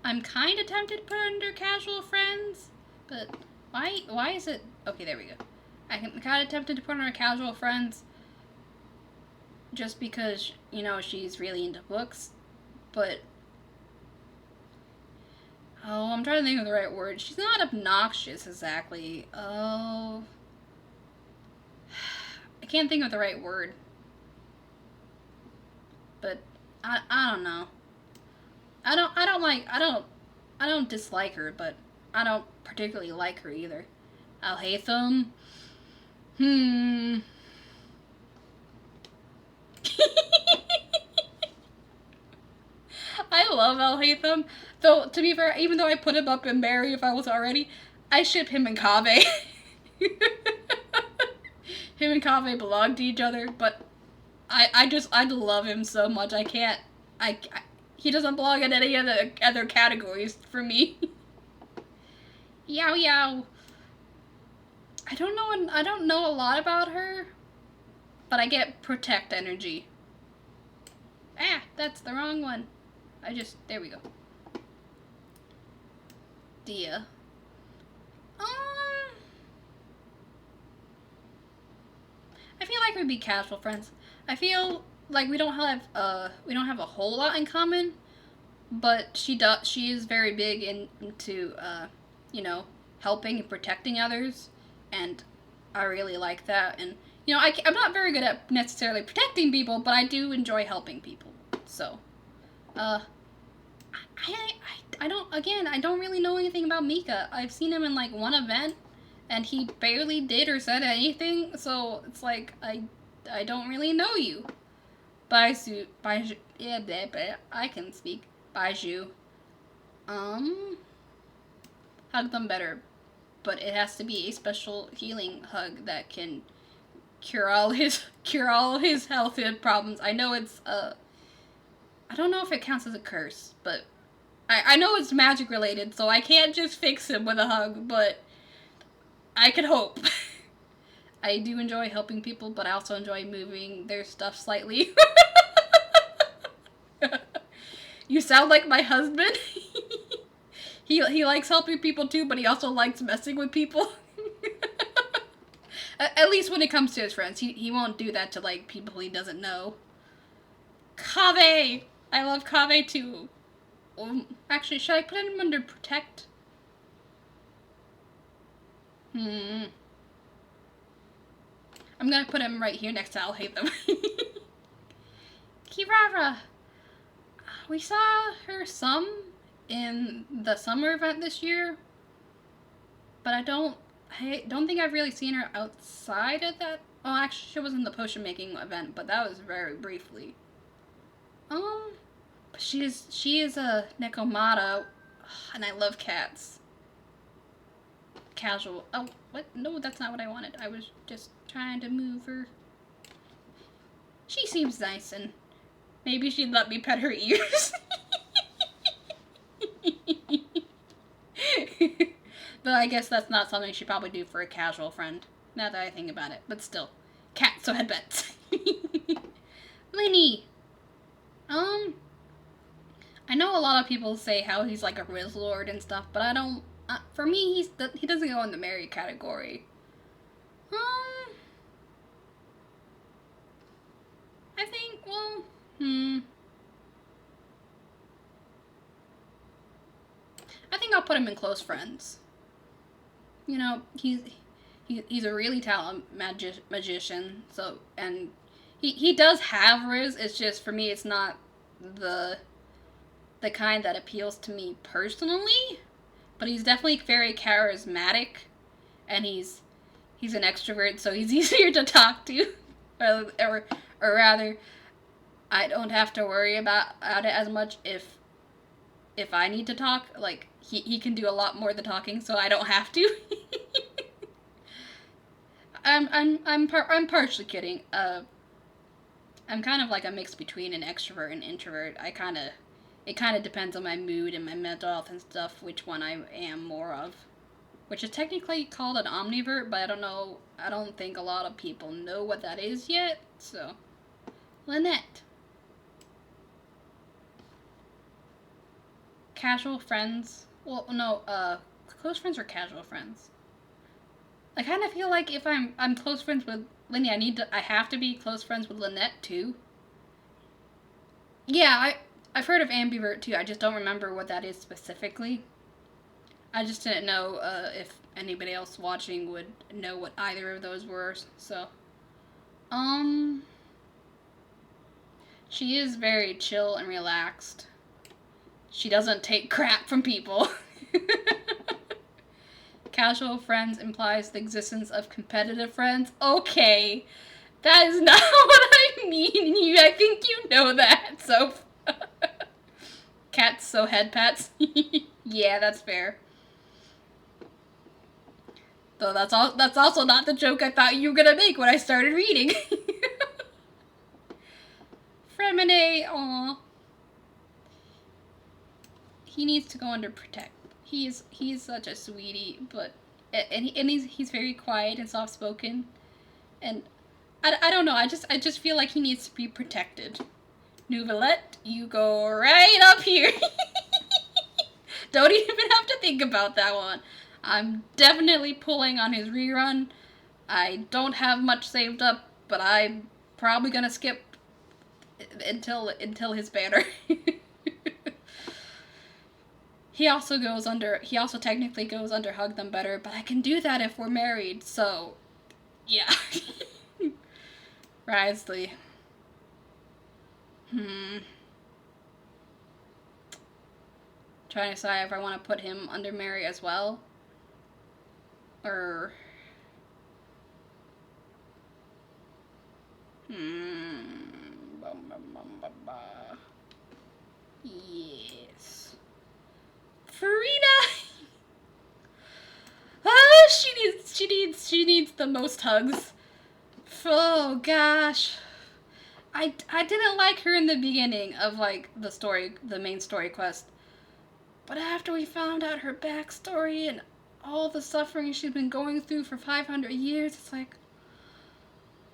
A: I'm kind of tempted to put it under casual friends, but why is it... Okay, there we go. I'm kind of tempted to put her under casual friends just because, you know, she's really into books, but... Oh, I'm trying to think of the right word. She's not obnoxious, exactly. Oh... I can't think of the right word. But, I don't know. I don't dislike her, but I don't particularly like her either. Alhaitham? I love Alhaitham. Though, to be fair, even though I put him up in Mary if I was already, I ship him and Kaveh. Him and Kaveh belong to each other, but I love him so much. He doesn't belong in any other categories for me. Yow yow. I don't know a lot about her, but I get protect energy. Ah, that's the wrong one. There we go. Dia. I feel like we'd be casual friends. I feel like we don't have a whole lot in common, but she is very big into you know, helping and protecting others, and I really like that. And you know, I'm not very good at necessarily protecting people, but I do enjoy helping people. So, I don't really know anything about Mika. I've seen him in like one event, and he barely did or said anything, so it's like, I don't really know you. Baiju, yeah, I can speak. Baiju. Hug them better, but it has to be a special healing hug that can cure all his health problems. I know it's, I don't know if it counts as a curse, but I know it's magic related, so I can't just fix him with a hug, but I could hope. I do enjoy helping people, but I also enjoy moving their stuff slightly. You sound like my husband. He likes helping people too, but he also likes messing with people. At least when it comes to his friends. He won't do that to like people he doesn't know. Kaveh! I love Kaveh too. Actually, should I put him under protect? I'm gonna put him right here next to Alhaitham. Kirara! We saw her some in the summer event this year, but I don't think I've really seen her outside of that. Oh, actually, she was in the potion making event, but that was very briefly. But she is a Nekomata, and I love cats. Casual. Oh, what? No, that's not what I wanted. I was just trying to move her. She seems nice, and maybe she'd let me pet her ears. But I guess that's not something she'd probably do for a casual friend, now that I think about it. But still, cats, so headbets. Linny. I know a lot of people say how he's like a Riz Lord and stuff, but I don't. For me, he doesn't go in the Mary category. I think, well, I think I'll put him in close friends. You know, he's a really talented magician. So, and he does have riz. It's just for me, it's not the kind that appeals to me personally. But he's definitely very charismatic, and he's an extrovert, so he's easier to talk to, or rather, I don't have to worry about it as much if I need to talk. Like he can do a lot more of the talking, so I don't have to. I'm partially kidding. I'm kind of like a mix between an extrovert and introvert. It kind of depends on my mood and my mental health and stuff, which one I am more of. Which is technically called an omnivert, but I don't think a lot of people know what that is yet, so. Lynette. Casual friends. Well, no, close friends or casual friends? I kind of feel like if I'm close friends with Linny, I have to be close friends with Lynette too. Yeah, I've heard of ambivert too. I just don't remember what that is specifically. I just didn't know if anybody else watching would know what either of those were. So, she is very chill and relaxed. She doesn't take crap from people. Casual friends implies the existence of competitive friends. Okay. That is not what I mean. I think you know that, so. Cats, so head pats. Yeah, that's fair. Though that's also not the joke I thought you were gonna make when I started reading. Fremine, aw. He needs to go under protect. He's such a sweetie, but he's very quiet and soft spoken, and I don't know. I just feel like he needs to be protected. Nouvellette, you go right up here. Don't even have to think about that one. I'm definitely pulling on his rerun. I don't have much saved up, but I'm probably gonna skip until his banner. He also technically goes under Hug Them Better, but I can do that if we're married, so yeah. Risley. Trying to decide if I want to put him under Mary as well. Or yes. Farina. She needs the most hugs. Oh gosh. I didn't like her in the beginning of like the main story quest. But after we found out her backstory and all the suffering she's been going through for 500 years, it's like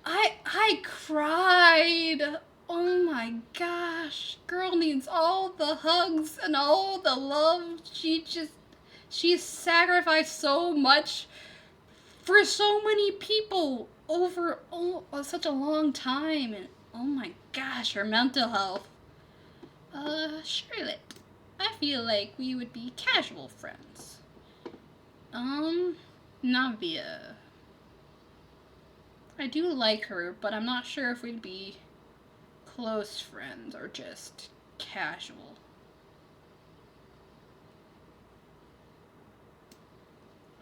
A: I cried. Oh my gosh. Girl needs all the hugs and all the love. She's sacrificed so much for so many people over such a long time, and oh my gosh, her mental health. Charlotte, I feel like we would be casual friends. Navia. I do like her, but I'm not sure if we'd be close friends or just casual.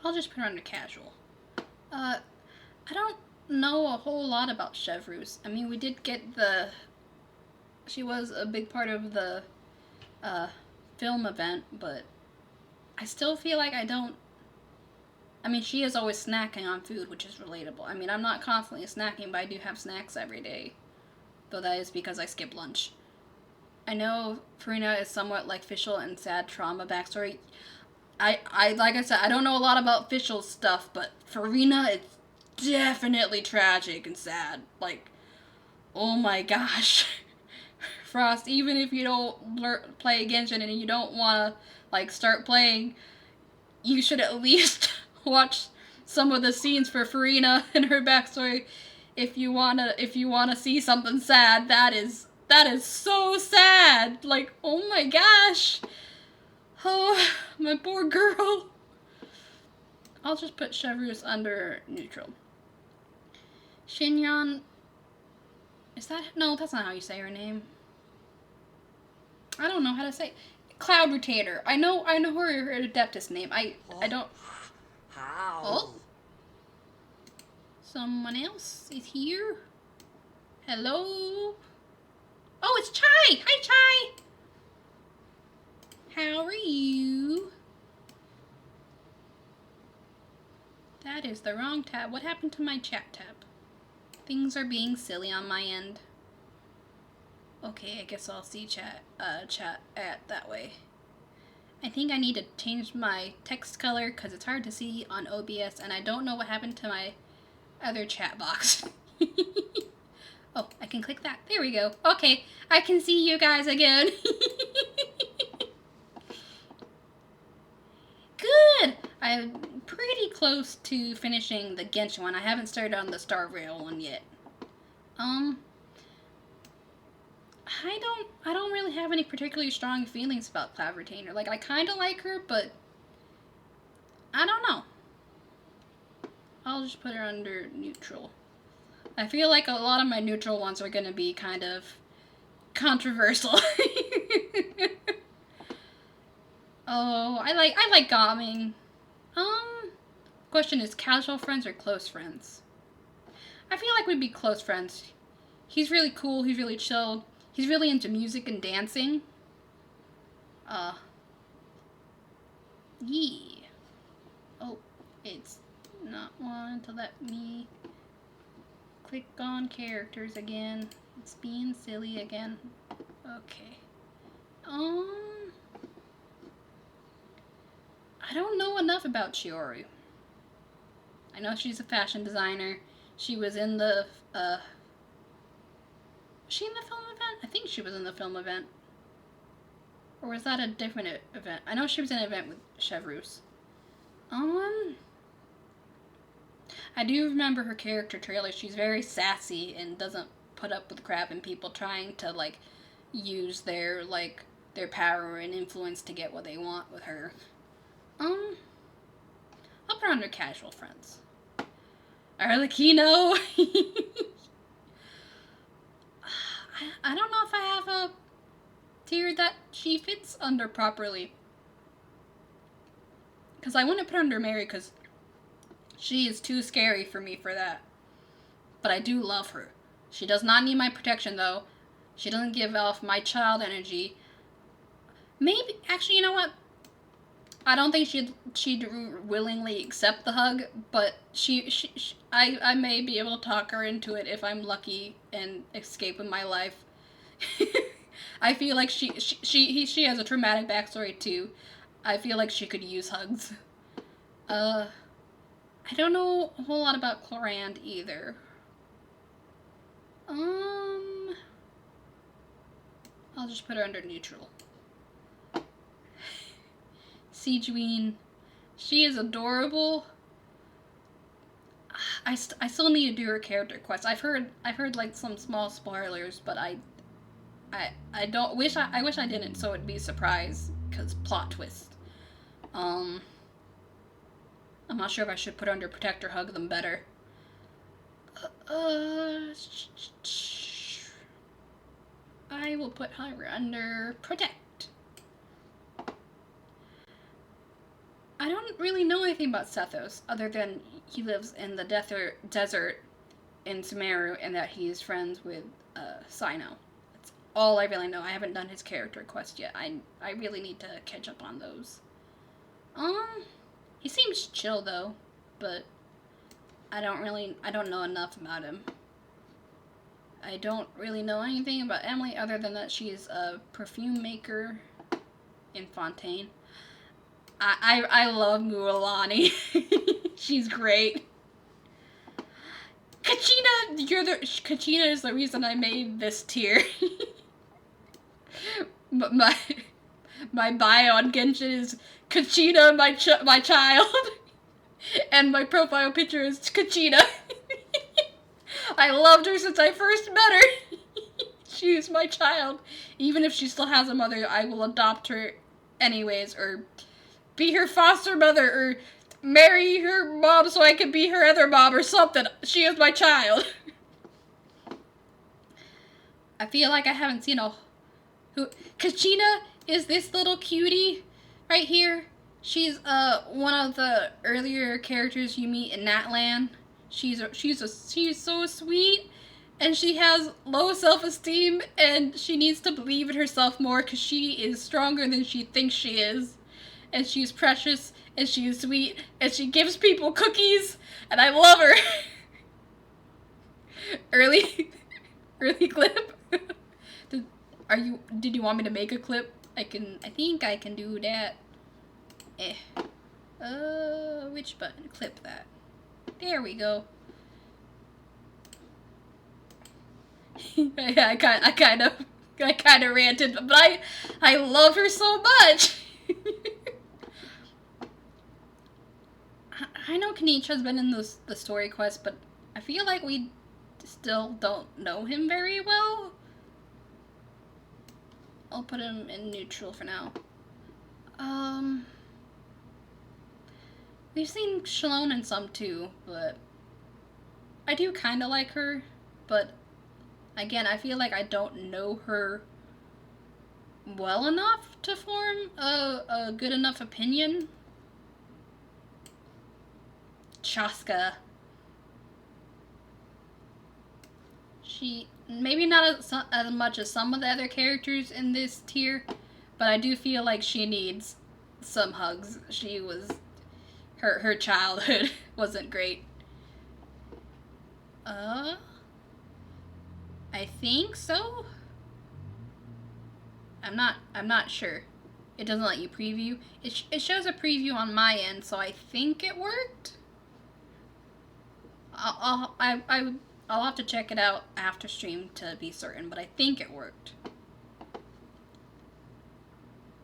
A: I'll just put her under casual. I don't know a whole lot about Chevreuse. I mean, we did get she was a big part of the film event, but I still feel like I mean, she is always snacking on food, which is relatable. I mean, I'm not constantly snacking, but I do have snacks every day. Though that is because I skip lunch. I know Farina is somewhat like Fischl and sad trauma backstory. I like I said, I don't know a lot about Fischl's stuff, but Farina, it's definitely tragic and sad. Like, oh my gosh. Frost, even if you don't play Genshin and you don't want to, like, start playing, you should at least watch some of the scenes for Farina and her backstory if you wanna see something sad. That is That is so sad. Like, oh my gosh. Oh, my poor girl. I'll just put Chevreuse under neutral. Shinyan. Is that? No, that's not how you say her name. I don't know how to say. Cloud Retainer. I know her Adeptus name. I don't.
B: How?
A: Oh. Someone else is here. Hello. Oh, it's Chai. Hi, Chai. How are you? That is the wrong tab. What happened to my chat tab? Things are being silly on my end. Okay, I guess I'll see chat at that way. I think I need to change my text color because it's hard to see on OBS and I don't know what happened to my other chat box. Oh, I can click that. There we go. Okay, I can see you guys again. Good! I'm pretty close to finishing the Genshin one. I haven't started on the Star Rail one yet. I don't really have any particularly strong feelings about Cloud Retainer. Like, I kind of like her, but I don't know. I'll just put her under neutral. I feel like a lot of my neutral ones are going to be kind of controversial. Oh, I like Gaming. Question is casual friends or close friends? I feel like we'd be close friends. He's really cool, he's really chill. He's really into music and dancing. Yeah. Oh, it's not wanting to let me click on characters again. It's being silly again. Okay. I don't know enough about Chiori. I know she's a fashion designer. She was in the, was she in the film event? I think she was in the film event. Or was that a different event? I know she was in an event with Chevreuse. I do remember her character trailer. She's very sassy and doesn't put up with crap and people trying to, like, use their power and influence to get what they want with her. I'll put her under casual friends. Arlecchino! I don't know if I have a tier that she fits under properly. Because I wouldn't put her under Mary because she is too scary for me for that. But I do love her. She does not need my protection though. She doesn't give off my child energy. Maybe, actually, you know what? I don't think she'd willingly accept the hug, but I may be able to talk her into it if I'm lucky and escape with my life. I feel like she has a traumatic backstory too. I feel like she could use hugs. I don't know a whole lot about Clorand either. I'll just put her under neutral. Siegeween, she is adorable. I still need to do her character quest. I've heard like some small spoilers, but I wish I didn't, so it'd be a surprise because plot twist. I'm not sure if I should put her under protect or hug them better. I will put her under protect. I don't really know anything about Sethos, other than he lives in the desert in Sumeru, and that he's friends with Sino. That's all I really know. I haven't done his character quest yet. I really need to catch up on those. He seems chill though, but I don't know enough about him. I don't really know anything about Emily other than that she's a perfume maker in Fontaine. I love Mualani. She's great. Kachina is the reason I made this tier. But my bio on Genshin is Kachina, my child, and my profile picture is Kachina. I loved her since I first met her. She is my child. Even if she still has a mother, I will adopt her anyways, or be her foster mother, or marry her mom so I can be her other mom or something. She is my child. I feel like I haven't seen a... Kachina is this little cutie right here. She's one of the earlier characters you meet in Natlan. She's so sweet, and she has low self-esteem, and she needs to believe in herself more because she is stronger than she thinks she is. And she's precious, and she is sweet, and she gives people cookies, and I love her. early clip. Did you want me to make a clip? I think I can do that. Which button? Clip that. There we go. I kind of ranted, but I love her so much. I know Kanicha has been in the story quest, but I feel like we still don't know him very well. I'll put him in neutral for now. We've seen Shalone in some too, but I do kind of like her, but again, I feel like I don't know her well enough to form a good enough opinion. Chaska. She, maybe not as much as some of the other characters in this tier, but I do feel like she needs some hugs. She was... Her childhood wasn't great. I think so? I'm not sure. It doesn't let you preview. It shows a preview on my end, so I think it worked. I'll have to check it out after stream to be certain, but I think it worked.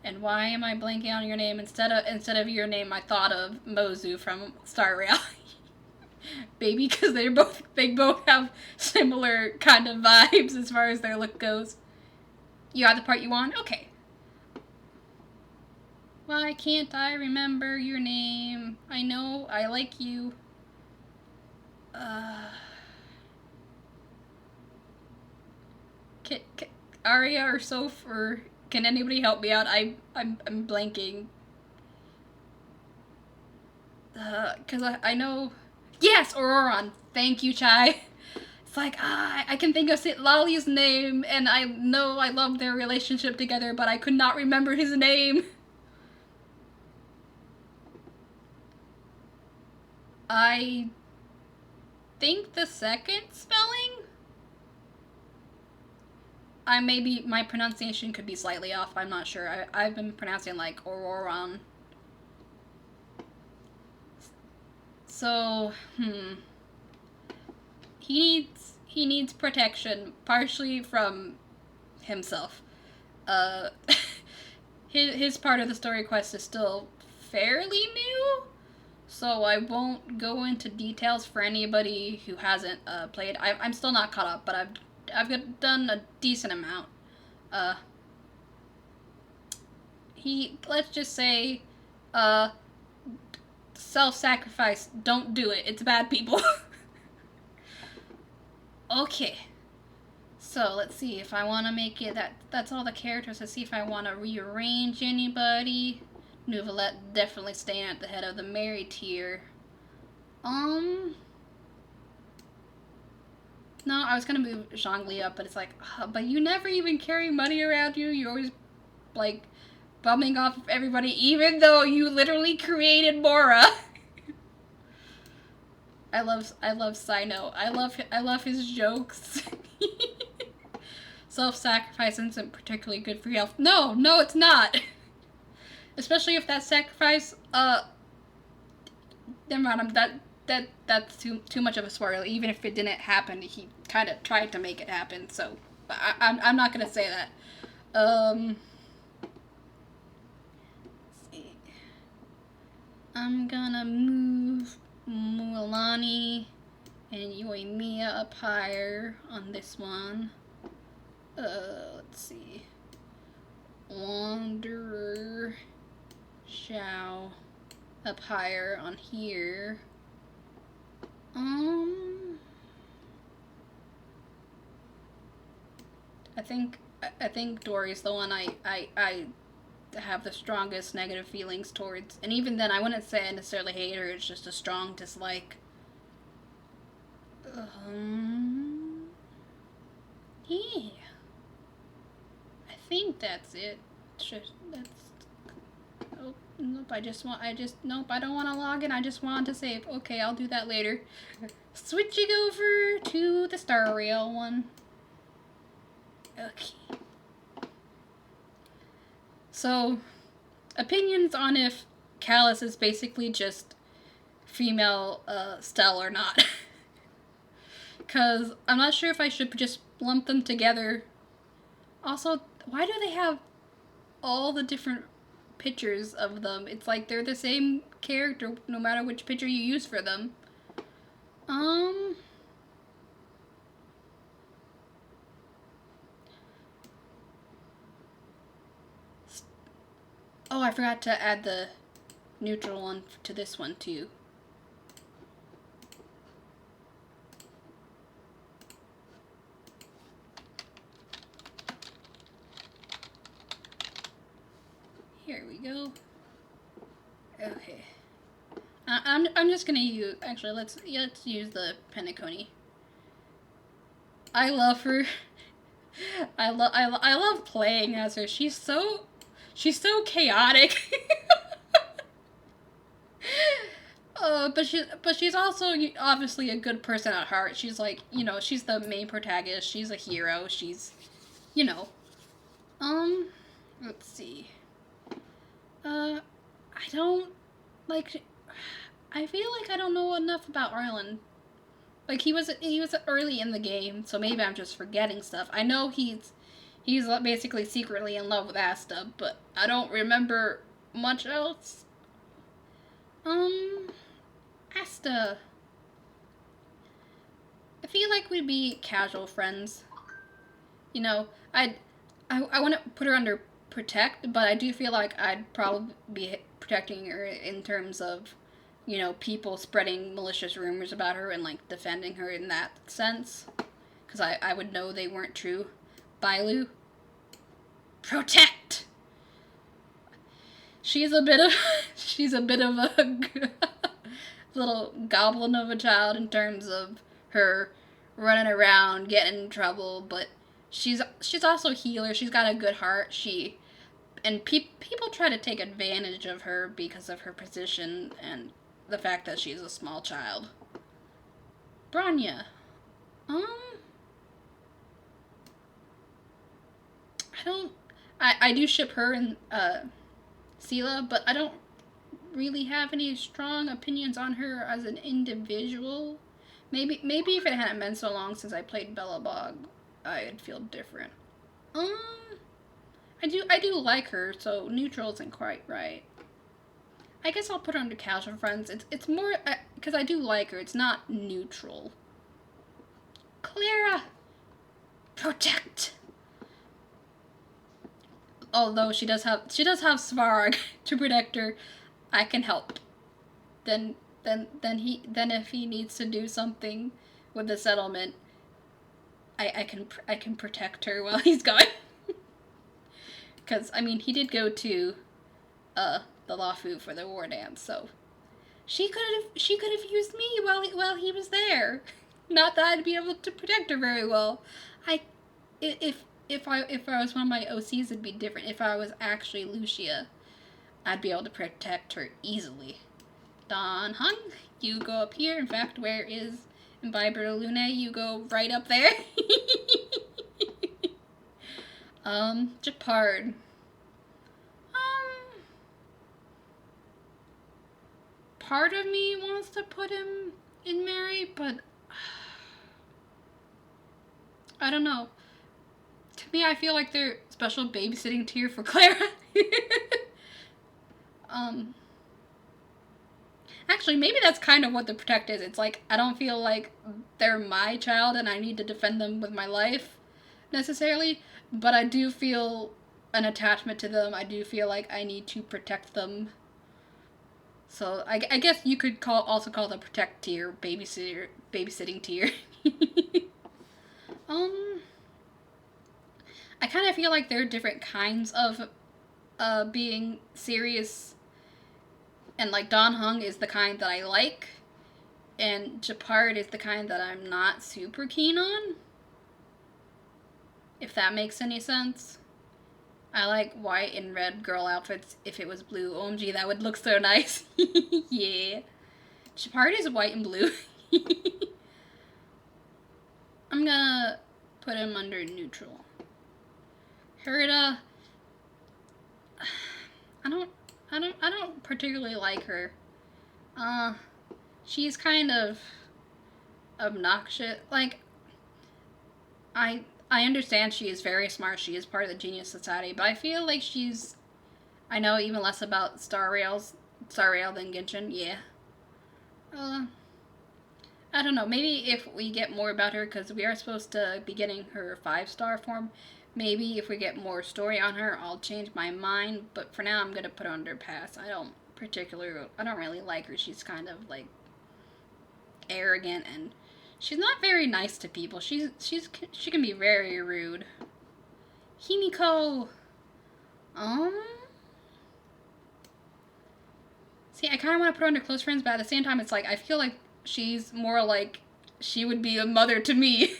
A: And why am I blanking on your name? Instead of your name, I thought of Mozu from Star Rail. Baby, because they both have similar kind of vibes as far as their look goes. You got the part you want? Okay. Why can't I remember your name? I know I like you. Aria or Soph, or can anybody help me out? I'm blanking. Cause I know. Yes, Auroron. Thank you, Chai. It's like, I can think of Lali's name, and I know I love their relationship together, but I could not remember his name. I think the second spelling? My pronunciation could be slightly off, I'm not sure. I've been pronouncing like Auroron. So, He needs protection, partially from himself. His part of the story quest is still fairly new, so I won't go into details for anybody who hasn't played. I'm still not caught up, but I've done a decent amount. Let's just say, self-sacrifice. Don't do it. It's bad, people. Okay. So let's see if I want to make it that's all the characters. Let's see if I want to rearrange anybody. Nouvelette definitely staying at the head of the Mary tier. No, I was gonna move Zhongli up, but it's like, but you never even carry money around you. You're always, like, bumming off of everybody, even though you literally created Mora. I love Sino. I love his jokes. Self-sacrifice isn't particularly good for your health. No, it's not. Especially if that sacrifice, never mind, that's too much of a spoiler. Even if it didn't happen, he kind of tried to make it happen, so I'm not gonna say that. Let's see. I'm gonna move Mualani and Yoimiya up higher on this one. Let's see. Wanderer Shao up higher on here. I think Dory's the one I have the strongest negative feelings towards. And even then, I wouldn't say I necessarily hate her, it's just a strong dislike. Yeah. I think that's it. That's. Oh, nope, nope, I don't want to log in, I just want to save. Okay, I'll do that later. Switching over to the Star Rail one. Okay. So, opinions on if Callus is basically just female Stell or not. Because I'm not sure if I should just lump them together. Also, why do they have all the different pictures of them? It's like they're the same character no matter which picture you use for them. Oh, I forgot to add the neutral one to this one too. Here we go. Okay. I'm just gonna use, actually let's use the Penacony. I love her. I love playing as her. She's so chaotic. But she's also obviously a good person at heart. She's like, she's the main protagonist. She's a hero. She's, you know. Let's see. I don't like. I feel like I don't know enough about Arlen. Like he was early in the game, so maybe I'm just forgetting stuff. I know he's basically secretly in love with Asta, but I don't remember much else. Asta. I feel like we'd be casual friends. I want to put her under protect, but I do feel like I'd probably be protecting her in terms of, people spreading malicious rumors about her and, like, defending her in that sense. Because I would know they weren't true. Bailu. Protect! She's a bit of a little goblin of a child in terms of her running around, getting in trouble, but she's also a healer. She's got a good heart. People try to take advantage of her because of her position and the fact that she's a small child. Branya. I do ship her and Sela, but I don't really have any strong opinions on her as an individual. Maybe if it hadn't been so long since I played Bellabog, I'd feel different. I do like her, so neutral isn't quite right. I guess I'll put her under casual friends. It's more because I do like her. It's not neutral. Clara, protect. Although she does have Svarg to protect her, I can help. Then if he needs to do something with the settlement, I can protect her while he's gone. Because he did go to the Lafu for the war dance, so she could have used me while he was there. Not that I'd be able to protect her very well. If I was one of my OCs, it'd be different. If I was actually Lucia, I'd be able to protect her easily. Don Hung, you go up here. In fact, where is Imbiber Lune? You go right up there. Japard. Part of me wants to put him in Mary, but I don't know. To me, I feel like they're special babysitting tier for Clara. Actually, maybe that's kind of what the protect is. It's like, I don't feel like they're my child and I need to defend them with my life. necessarily, but I do feel an attachment to them. I do feel like I need to protect them. So I guess you could also call the protect tier babysitting tier. um, I kind of feel like there are different kinds of being serious, and like Don Hung is the kind that I like, and Japard is the kind that I'm not super keen on. If that makes any sense. I like white and red girl outfits. If it was blue, OMG, that would look so nice. Yeah. Japard is white and blue. I'm gonna put him under neutral. Herida, I don't particularly like her. She's kind of obnoxious. Like, I understand she is very smart. She is part of the Genius Society, but I feel like I know even less about Star Rail than Genshin. Yeah. I don't know. Maybe if we get more about her, because we are supposed to be getting her 5-star form. Maybe if we get more story on her, I'll change my mind. But for now, I'm gonna put her under pass. I don't really like her. She's kind of like arrogant, and she's not very nice to people. She can be very rude. Himiko. See, I kind of want to put her under close friends, but at the same time, it's like I feel like she's more like she would be a mother to me.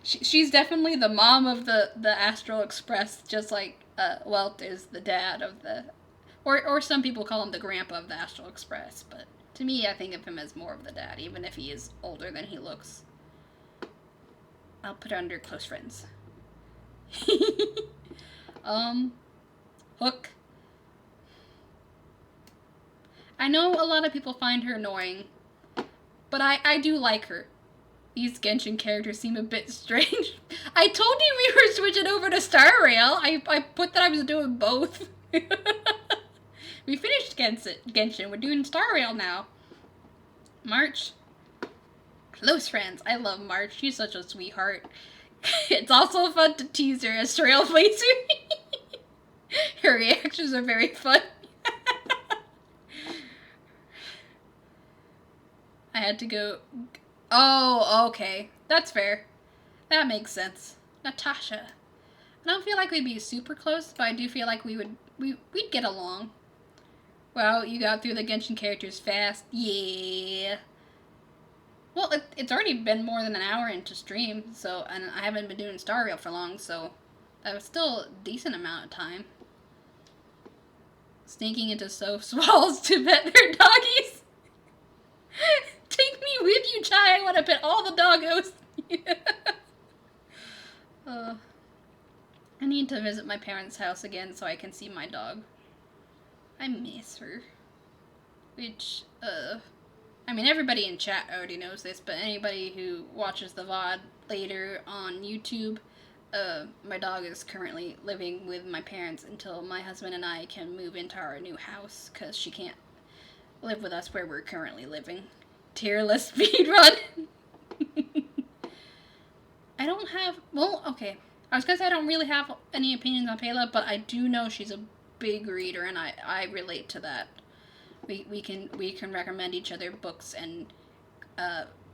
A: She's definitely the mom of the Astral Express, just like Welt is the dad of the, or some people call him the grandpa of the Astral Express, but to me, I think of him as more of the dad, even if he is older than he looks. I'll put her under close friends. Hook. I know a lot of people find her annoying, but I do like her. These Genshin characters seem a bit strange. I told you we were switching over to Star Rail. I put that I was doing both. We finished Genshin. We're doing Star Rail now. March. Close friends. I love March. She's such a sweetheart. It's also fun to tease her as Trailblazer. Her reactions are very fun. I had to go... Oh, okay. That's fair. That makes sense. Natasha. I don't feel like we'd be super close, but I do feel like we'd get along. Well, you got through the Genshin characters fast. Yeah. Well, it's already been more than an hour into stream, so, and I haven't been doing Star Rail for long, so that was still a decent amount of time. Sneaking into Soph's walls to pet their doggies. Take me with you, Chai. I want to pet all the doggos. I need to visit my parents' house again so I can see my dog. I miss her. Which, I mean, everybody in chat already knows this, but anybody who watches the VOD later on YouTube, my dog is currently living with my parents until my husband and I can move into our new house, because she can't live with us where we're currently living. Tearless speedrun. I don't have, well, okay. I was gonna say I don't really have any opinions on Payla, but I do know she's a big reader, and I relate to that. We can recommend each other books and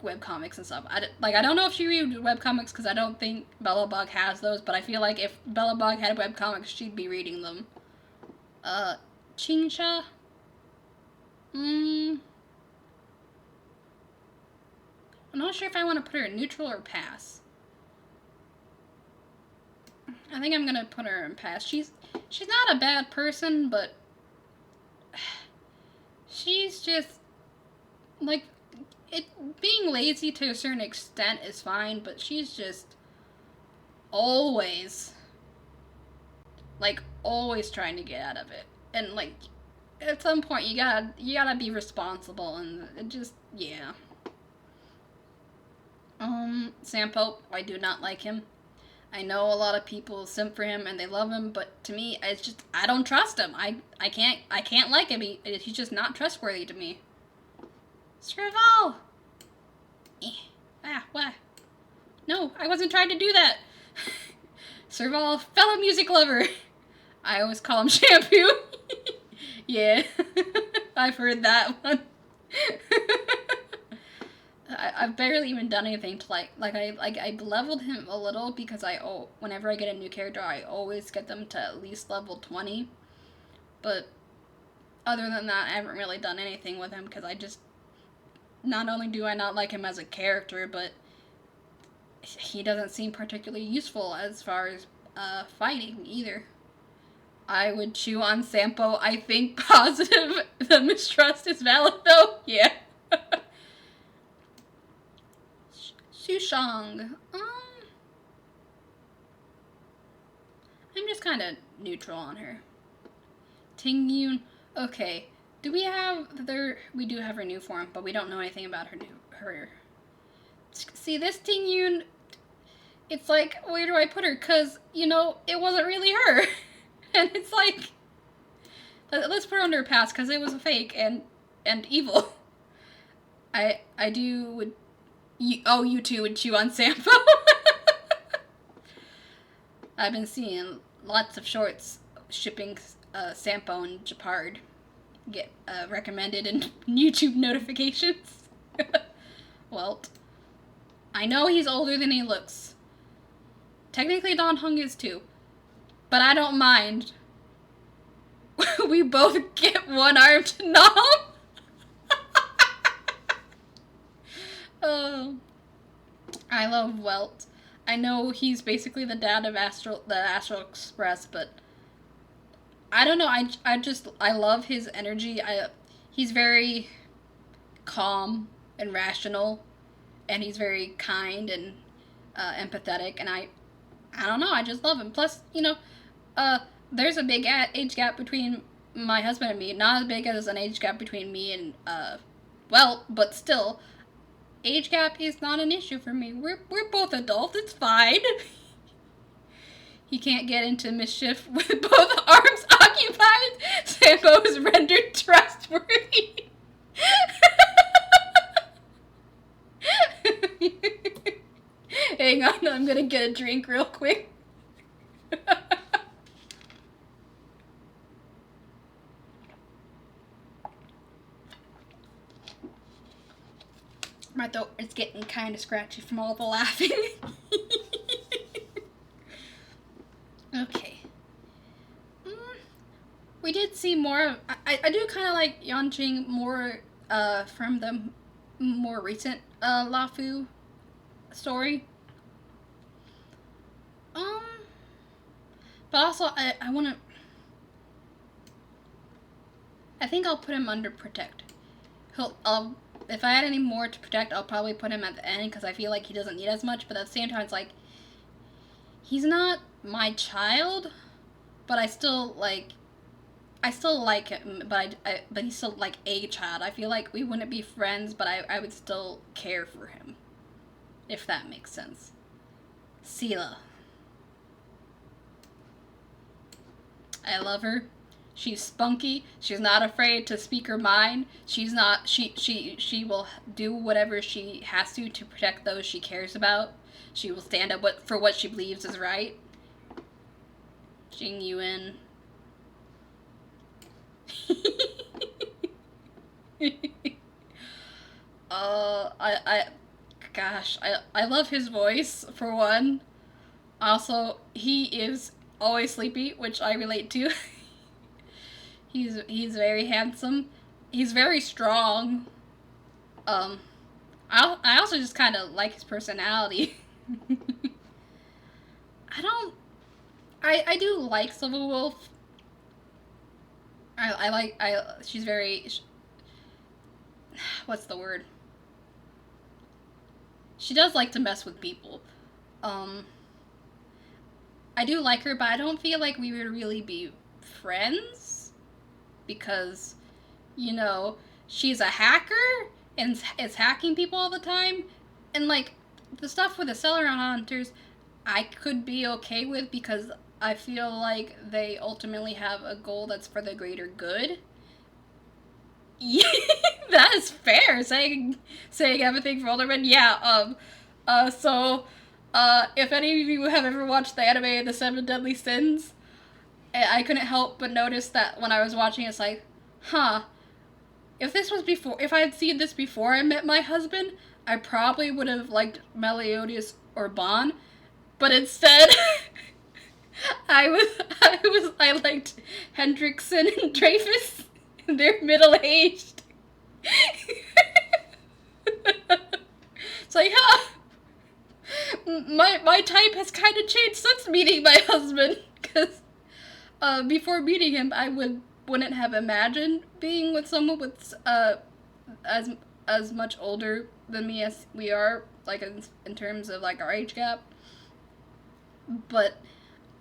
A: webcomics and stuff. I don't know if she reads webcomics, because I don't think Bellabog has those, but I feel like if Bellabog had webcomics, she'd be reading them. Chingsha? I'm not sure if I want to put her in neutral or pass. I think I'm gonna put her in pass. She's not a bad person, but she's just like being lazy to a certain extent is fine, but she's just always trying to get out of it. And like at some point you gotta be responsible, and it just, yeah. Sampo, I do not like him. I know a lot of people simp for him and they love him, but to me, it's just, I don't trust him. I can't like him. He's just not trustworthy to me. Serval! What? No, I wasn't trying to do that. Serval, fellow music lover. I always call him Shampoo. Yeah, I've heard that one. I've barely even done anything to I've leveled him a little because whenever I get a new character I always get them to at least level 20, but other than that I haven't really done anything with him because I just, not only do I not like him as a character, but he doesn't seem particularly useful as far as fighting either. I would chew on Sampo. I think positive the mistrust is valid though. Yeah. Sushang. I'm just kind of neutral on her. Tingyun. Okay. Do we have we do have her new form, but we don't know anything about her. See, this Tingyun, it's like, where do I put her? Because, it wasn't really her. And it's like, let's put her under a pass, because it was a fake and evil. I do would, you two would chew on Sampo. I've been seeing lots of shorts shipping Sampo and Japard get recommended in YouTube notifications. Well, I know he's older than he looks. Technically Don Hung is too. But I don't mind. We both get one-armed Nom. Oh, I love Welt. I know he's basically the dad of the Astral Express, but I don't know. I love his energy. He's very calm and rational, and he's very kind and empathetic, and I don't know. I just love him. Plus, there's a big age gap between my husband and me. Not as big as an age gap between me and but still. Age gap is not an issue for me. We're both adults. It's fine. He can't get into mischief with both arms occupied. Sampo is rendered trustworthy. Hang on, I'm gonna get a drink real quick. My throat is getting kind of scratchy from all the laughing. Okay. We did see more. I do kind of like Yanqing more from the more recent Lafu story. But also I want to. I think I'll put him under protect. If I had any more to protect, I'll probably put him at the end because I feel like he doesn't need as much. But at the same time, it's like he's not my child, but I still like him. But but he's still like a child. I feel like we wouldn't be friends, but I would still care for him, if that makes sense. Sela. I love her. She's spunky. She's not afraid to speak her mind. She will do whatever she has to protect those she cares about. She will stand up for what she believes is right. Jing Yuan. I love his voice for one. Also, he is always sleepy, which I relate to. He's very handsome. He's very strong. I also just kind of like his personality. I do like Silver Wolf. She's very, what's the word? She does like to mess with people. I do like her, but I don't feel like we would really be friends. Because, she's a hacker and is hacking people all the time. And, the stuff with the Celeron Hunters, I could be okay with because I feel like they ultimately have a goal that's for the greater good. Yeah, that is fair, saying everything for older men. Yeah, If any of you have ever watched the anime The Seven Deadly Sins, I couldn't help but notice that when I was watching, it's like, huh, if I had seen this before I met my husband, I probably would have liked Meliodas or Bon, but instead, I liked Hendrickson and Dreyfus. They're middle aged. So yeah, my type has kind of changed since meeting my husband. Because before meeting him, I wouldn't have imagined being with someone with as as much older than me as we are, like in terms of like our age gap. But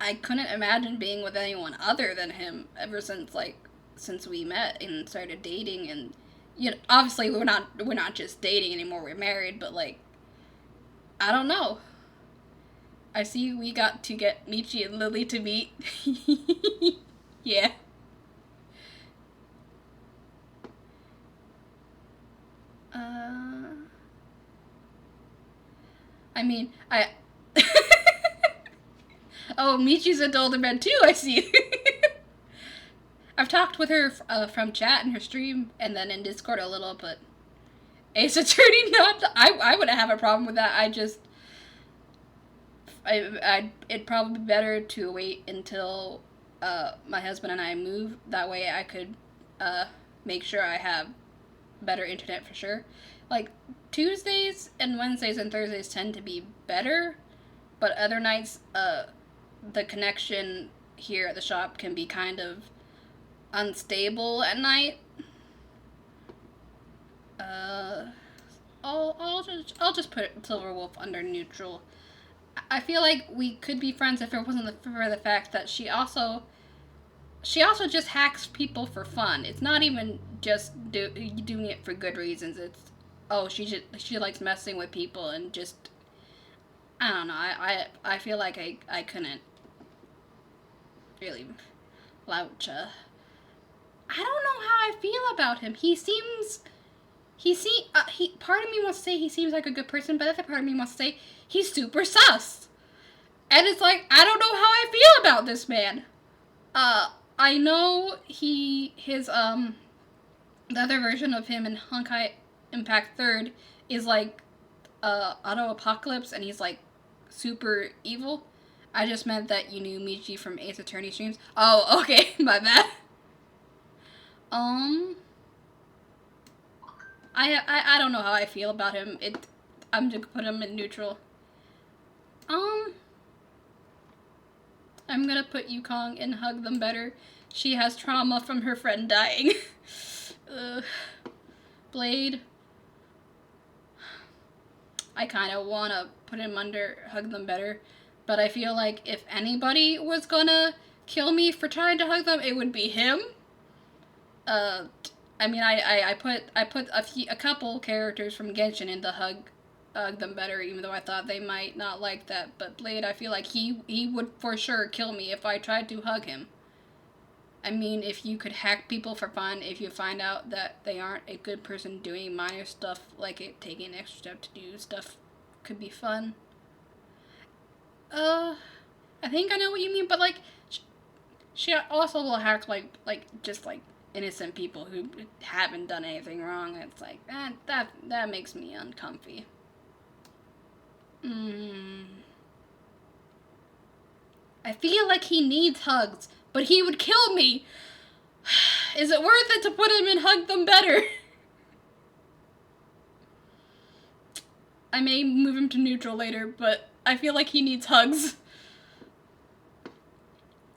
A: I couldn't imagine being with anyone other than him ever since we met and started dating. And obviously we're not just dating anymore, we're married, but like, I don't know. I see we got to get Michi and Lily to meet. Yeah. uh I mean, I Oh, Michi's an older man too, I see. I've talked with her from chat in her stream and then in Discord a little, but Ace Attorney, not. I wouldn't have a problem with that. It'd probably be better to wait until my husband and I move. That way I could make sure I have better internet for sure. Like, Tuesdays and Wednesdays and Thursdays tend to be better, but other nights, the connection here at the shop can be kind of unstable at night. I'll just put Silverwolf under neutral. I feel like we could be friends if it wasn't for the fact that she also just hacks people for fun. It's not even just doing it for good reasons. It's, she likes messing with people and just, I don't know. I feel like I couldn't really vouch. I don't know how I feel about him. Part of me wants to say he seems like a good person, but the other part of me wants to say he's super sus. And it's like, I don't know how I feel about this man. I know the other version of him in Honkai Impact 3rd is like, Auto Apocalypse, and he's like super evil. I just meant that you knew Michi from Ace Attorney streams. Oh, okay, my bad. I don't know how I feel about him. I'm gonna put him in neutral. I'm gonna put Yukong in Hug Them Better. She has trauma from her friend dying. Blade. I kind of want to put him under Hug Them Better, but I feel like if anybody was gonna kill me for trying to hug them, it would be him. I mean, I put a couple characters from Genshin into Hug Them Better, even though I thought they might not like that. But Blade, I feel like he would for sure kill me if I tried to hug him. I mean, if you could hack people for fun, if you find out that they aren't a good person doing minor stuff, like taking an extra step to do stuff, could be fun. I think I know what you mean, but like, she also will hack just like innocent people who haven't done anything wrong. It's like that makes me uncomfy. I feel like he needs hugs, but he would kill me. Is it worth it to put him in Hug Them Better? I may move him to neutral later, but I feel like he needs hugs.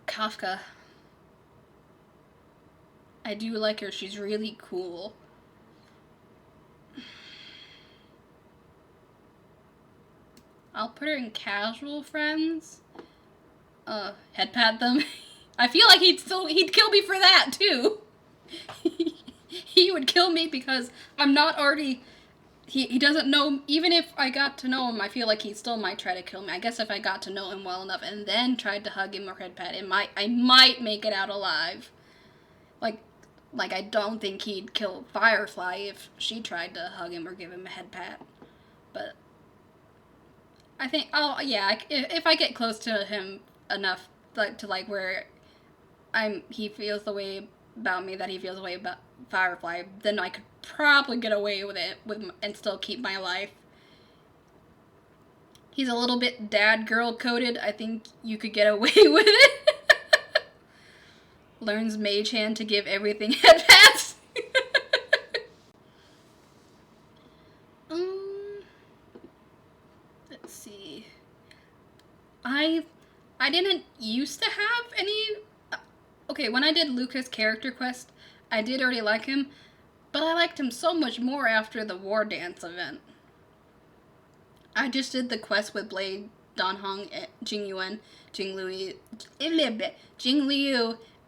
A: Kafka. I do like her. She's really cool. I'll put her in casual friends. Head pat them. I feel like he'd kill me for that too. He would kill me because I'm not already. He doesn't know. Even if I got to know him, I feel like he still might try to kill me. I guess if I got to know him well enough and then tried to hug him or head pat, I might make it out alive. Like I don't think he'd kill Firefly if she tried to hug him or give him a head pat. But I think, oh yeah, if I get close to him enough, like to like where he feels the way about me that he feels the way about Firefly, then I could probably get away with it and still keep my life. He's a little bit dad girl coded. I think you could get away with it. Learns Mage Hand to give everything headpass. Let's see. I didn't used to have any. Okay, when I did Lucas' character quest, I did already like him, but I liked him so much more after the War Dance event. I just did the quest with Blade, Dan Heng, Jing Yuan, Jing Liu,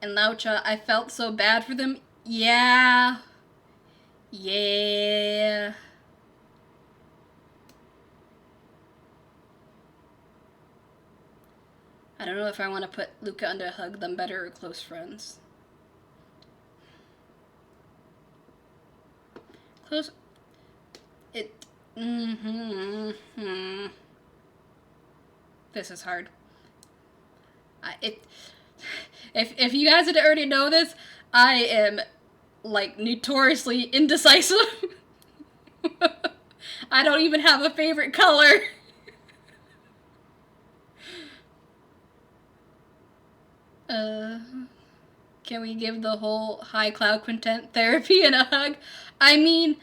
A: and Lao Cha. I felt so bad for them. Yeah. Yeah. I don't know if I want to put Luca under Hug Them Better or Close Friends. Close. It. This is hard. If you guys didn't already know this, I am like notoriously indecisive. I don't even have a favorite color. Can we give the whole High Cloud Quintet therapy and a hug? I mean,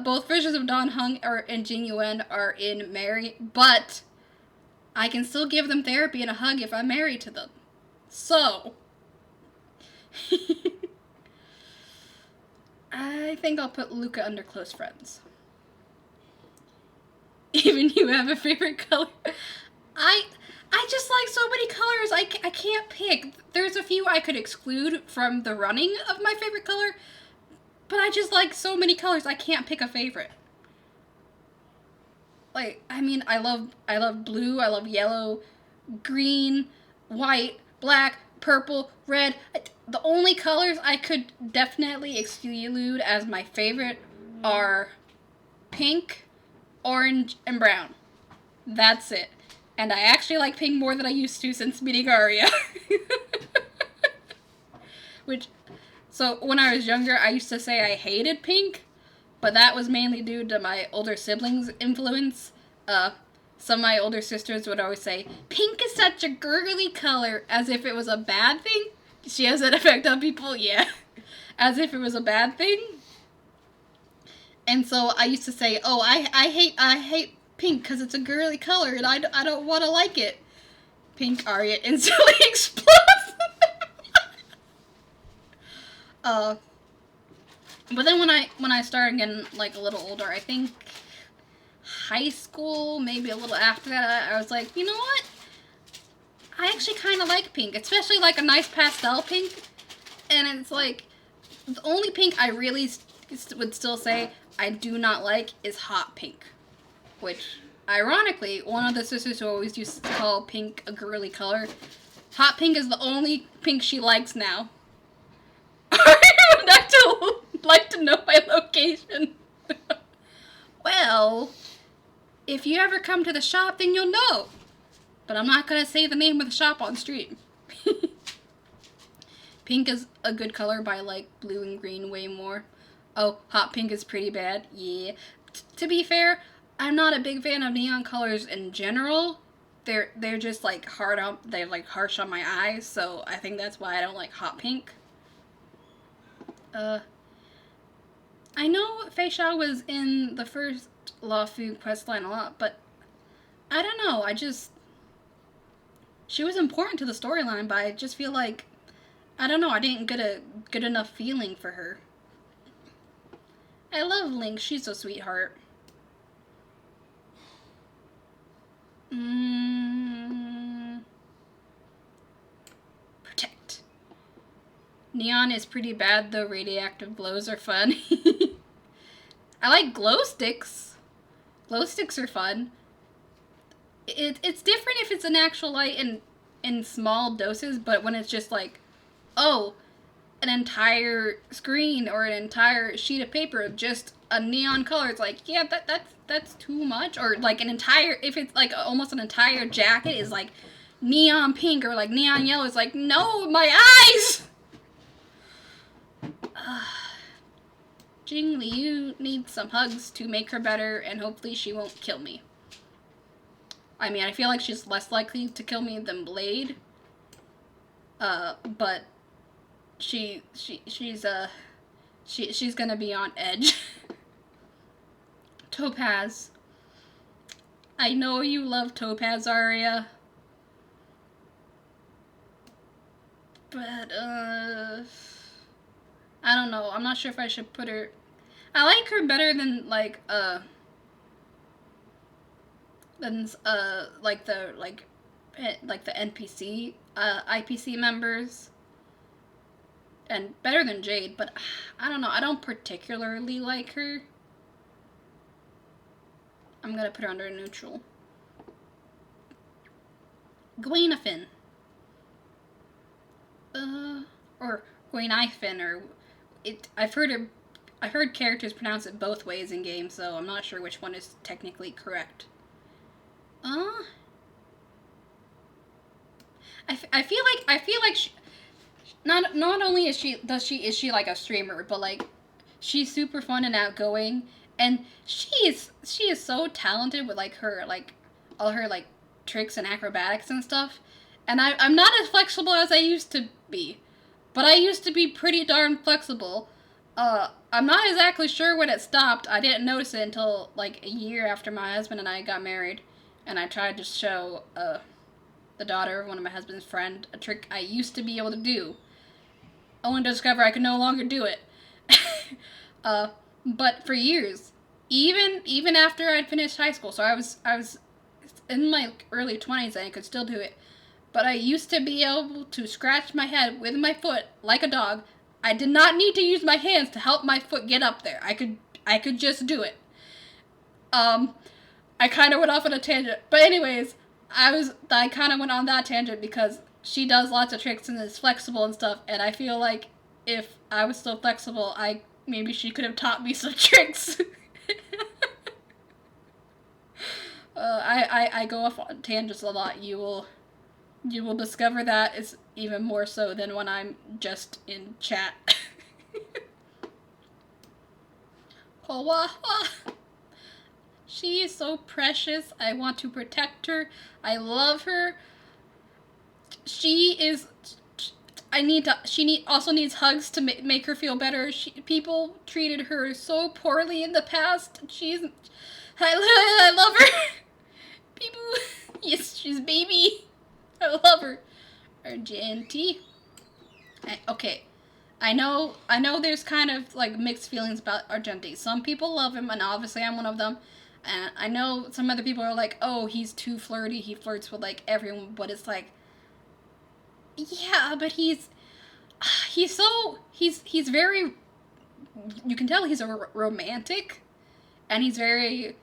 A: both versions of Dan Heng and Jing Yuan are in Mary, but I can still give them therapy and a hug if I'm married to them. So, I think I'll put Luca under Close Friends. Even you have a favorite color? I just like so many colors, I can't pick. There's a few I could exclude from the running of my favorite color, but I just like so many colors, I can't pick a favorite. Like, I mean, I love blue, I love yellow, green, white, black, purple, red. The only colors I could definitely exclude as my favorite are pink, orange, and brown. That's it. And I actually like pink more than I used to since meeting Arya. So when I was younger, I used to say I hated pink, but that was mainly due to my older siblings' influence. Some of my older sisters would always say, pink is such a girly color, as if it was a bad thing. She has that effect on people? Yeah. As if it was a bad thing. And so I used to say, oh, I hate pink because it's a girly color and I don't want to like it. Pink Arya instantly explodes. But then when I started getting like a little older, I think high school, maybe a little after that, I was like, you know what? I actually kind of like pink, especially like a nice pastel pink. And it's like, the only pink I really would still say I do not like is hot pink. Which, ironically, one of the sisters who always used to call pink a girly color, hot pink is the only pink she likes now. I would like to know my location. Well, if you ever come to the shop, then you'll know. But I'm not going to say the name of the shop on stream. Pink is a good color, but I like blue and green way more. Oh, hot pink is pretty bad. Yeah. To be fair, I'm not a big fan of neon colors in general. They're just like they're like harsh on my eyes, so I think that's why I don't like hot pink. I know Fei Xiao was in the first Luofu questline a lot, but I don't know, she was important to the storyline, but I just feel like, I don't know, I didn't get a good enough feeling for her. I love Link, she's a sweetheart. Protect. Neon is pretty bad, though radioactive glows are fun. I like glow sticks. Glow sticks are fun. It's different if it's an actual light in small doses, but when it's just like, oh, an entire screen or an entire sheet of paper of just a neon color, it's like, yeah, that's too much. Or like an entire, if it's like almost an entire jacket is like neon pink or like neon yellow, it's like, no, my eyes. Jing Liu needs some hugs to make her better, and hopefully she won't kill me. I mean, I feel like she's less likely to kill me than Blade. But she's gonna be on edge. Topaz. I know you love Topaz, Arya. But, I don't know. I'm not sure if I should put her... I like her better than, like, the NPC, IPC members. And better than Jade, but I don't know. I don't particularly like her. I'm gonna put her under neutral. Gwenafin. Or Gwenifin, or... I've heard characters pronounce it both ways in games, so I'm not sure which one is technically correct. I feel like she, not only is she like a streamer, but like she's super fun and outgoing, and she is so talented with like her like all her like tricks and acrobatics and stuff. And I'm not as flexible as I used to be, but I used to be pretty darn flexible. I'm not exactly sure when it stopped. I didn't notice it until like a year after my husband and I got married, and I tried to show the daughter of one of my husband's friend a trick I used to be able to do, only to discover I could no longer do it. But for years, even after I'd finished high school, so I was in my early 20s and I could still do it. But I used to be able to scratch my head with my foot like a dog. I did not need to use my hands to help my foot get up there. I could just do it. I kind of went off on a tangent. But anyways, I kind of went on that tangent because she does lots of tricks and is flexible and stuff. And I feel like if I was still flexible, maybe she could have taught me some tricks. I go off on tangents a lot. You will discover that it's even more so than when I'm just in chat. She is so precious. I want to protect her. I love her. She also needs hugs to make her feel better. People treated her so poorly in the past. I love her. People, yes, she's baby. I love her. Argenti. Okay. I know there's kind of like mixed feelings about Argenti. Some people love him, and obviously I'm one of them. And I know some other people are like, oh, he's too flirty. He flirts with like everyone, but it's like, yeah, but he's very, you can tell he's a romantic, and he's very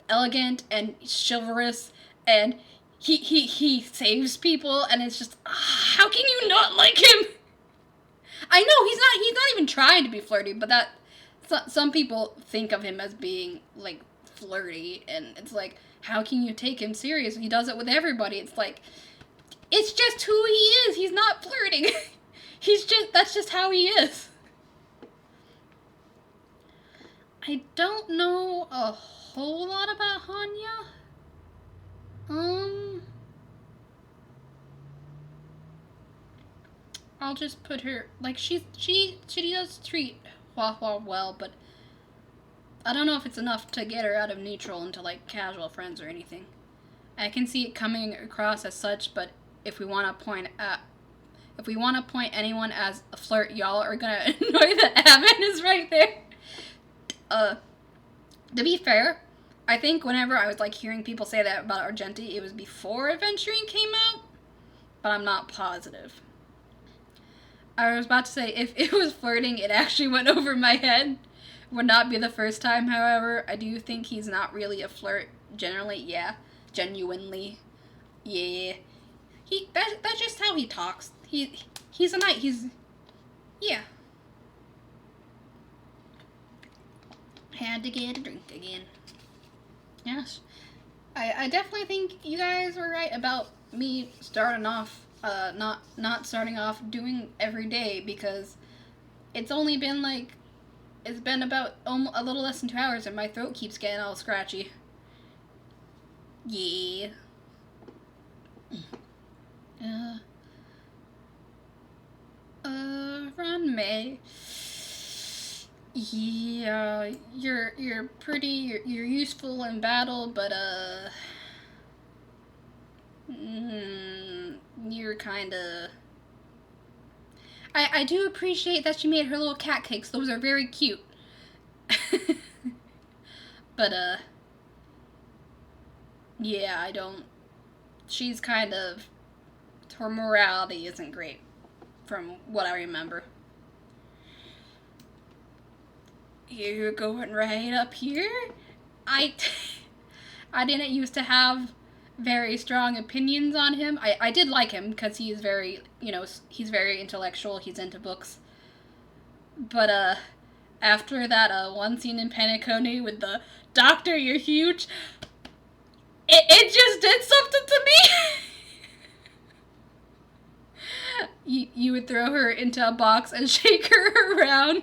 A: elegant and chivalrous, and he saves people, and it's just, how can you not like him? I know he's not even trying to be flirty, but some people think of him as being like flirty, and it's like, how can you take him serious? He does it with everybody. It's like, it's just who he is. He's not flirting. That's just how he is. I don't know a whole lot about Hanya. I'll just put her, like, she does treat Hua Hua well, but I don't know if it's enough to get her out of neutral into, like, casual friends or anything. I can see it coming across as such, but if we want to point anyone as a flirt, y'all are gonna annoy the Avon is right there. To be fair, I think whenever I was, like, hearing people say that about Argenti, it was before Adventuring came out, but I'm not positive. I was about to say, if it was flirting, it actually went over my head. Would not be the first time, however. I do think he's not really a flirt. Generally, yeah. Genuinely. Yeah. That's just how he talks. He's a nice, Yeah. Had to get a drink again. Yes. I definitely think you guys were right about me starting off, not starting off doing every day, because it's only been like, it's been about a little less than 2 hours and my throat keeps getting all scratchy. Yeah. Uh, Run May. Yeah, you're pretty, you're useful in battle, but you're kinda. I do appreciate that she made her little cat cakes. Those are very cute. But yeah, I don't. She's kind of. Her morality isn't great, from what I remember. You're going right up here. I I didn't used to have very strong opinions on him. I did like him because he is very, he's very intellectual. He's into books. But after that one scene in Penacony with the doctor, you're huge. It just did something to me. You would throw her into a box and shake her around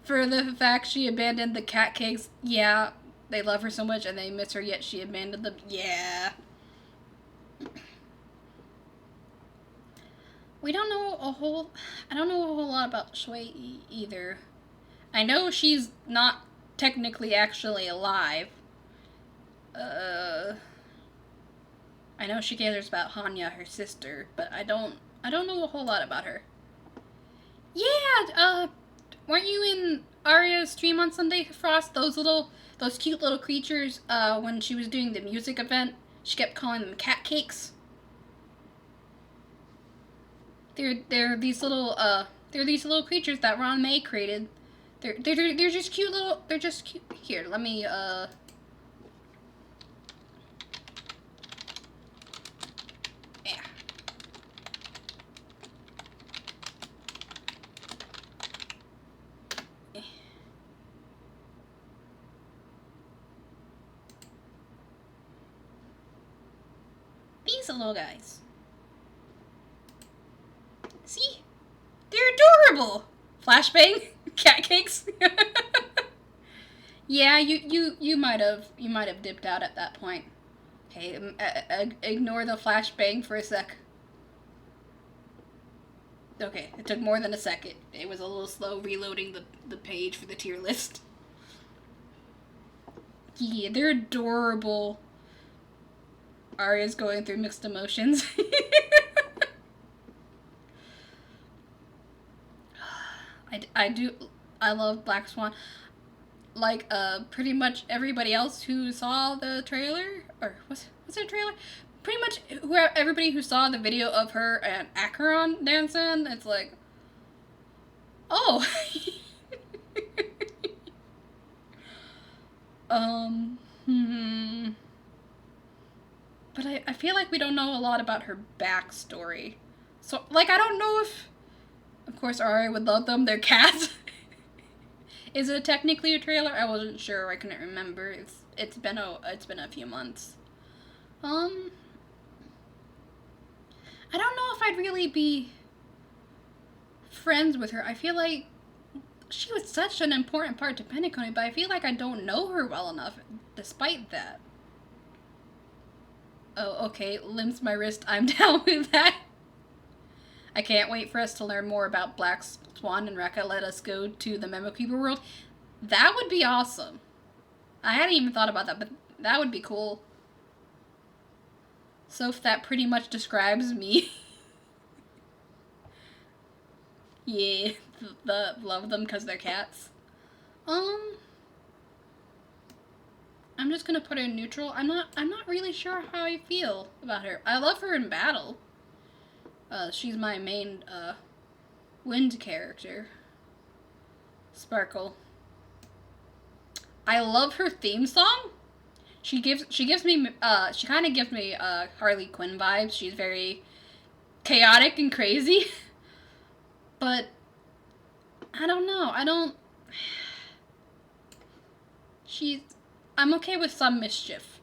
A: for the fact she abandoned the cat cakes. Yeah, they love her so much and they miss her, yet she abandoned them. Yeah. We don't know a whole. I don't know a whole lot about Shui either. I know she's not technically actually alive. Uh, I know she cares about Hanya, her sister, but I don't know a whole lot about her. Yeah, weren't you in Arya's stream on Sunday, Frost? Those cute little creatures, when she was doing the music event, she kept calling them cat cakes. They're these little creatures that Ron May created. They're just cute little. They're just cute. Here, let me Yeah. These little guys. See? They're adorable. Flashbang, cat cakes. Yeah, you might have dipped out at that point. Okay, ignore the flashbang for a sec. Okay, it took more than a second. It was a little slow reloading the page for the tier list. Yeah, they're adorable. Arya's going through mixed emotions. I love Black Swan. Like, pretty much everybody else who saw the trailer, or was it a trailer? Pretty much everybody who saw the video of her and Acheron dancing, it's like, oh. But I feel like we don't know a lot about her backstory. So, like, I don't know if, of course, Arya would love them. They're cats. Is it technically a trailer? I wasn't sure. I couldn't remember. It's been a few months. I don't know if I'd really be friends with her. I feel like she was such an important part to Penacony, but I feel like I don't know her well enough, despite that. Oh, okay. Limps my wrist. I'm down with that. I can't wait for us to learn more about Black Swan and Rekka. Let us go to the Memo Keeper world. That would be awesome. I hadn't even thought about that, but that would be cool. So if that pretty much describes me. Yeah, love them because they're cats. I'm just gonna put her in neutral. I'm not really sure how I feel about her. I love her in battle. She's my main, wind character. Sparkle. I love her theme song. She kind of gives me, Harley Quinn vibes. She's very chaotic and crazy. But I don't know. I'm okay with some mischief.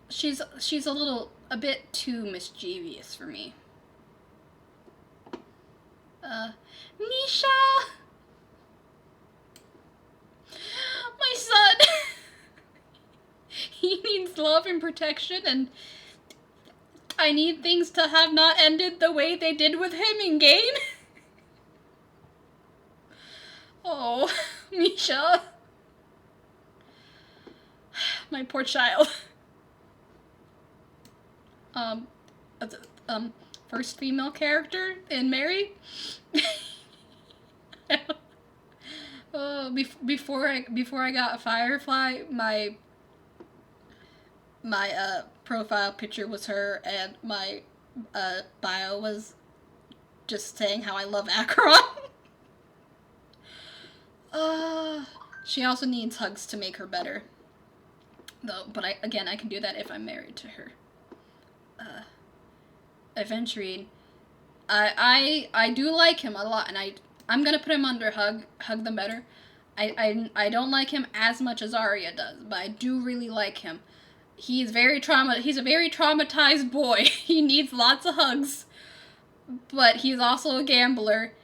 A: She's a bit too mischievous for me. Misha! My son! He needs love and protection, and I need things to have not ended the way they did with him in game. Oh, Misha. My poor child. Uh, first female character in Mary. Before I got Firefly, my profile picture was her, and my bio was just saying how I love Acheron. She also needs hugs to make her better, though. But I can do that if I'm married to her. Aventurine, I do like him a lot, and I'm gonna put him under hug them better. I don't like him as much as Arya does, but I do really like him. He's a very traumatized boy. He needs lots of hugs, but he's also a gambler,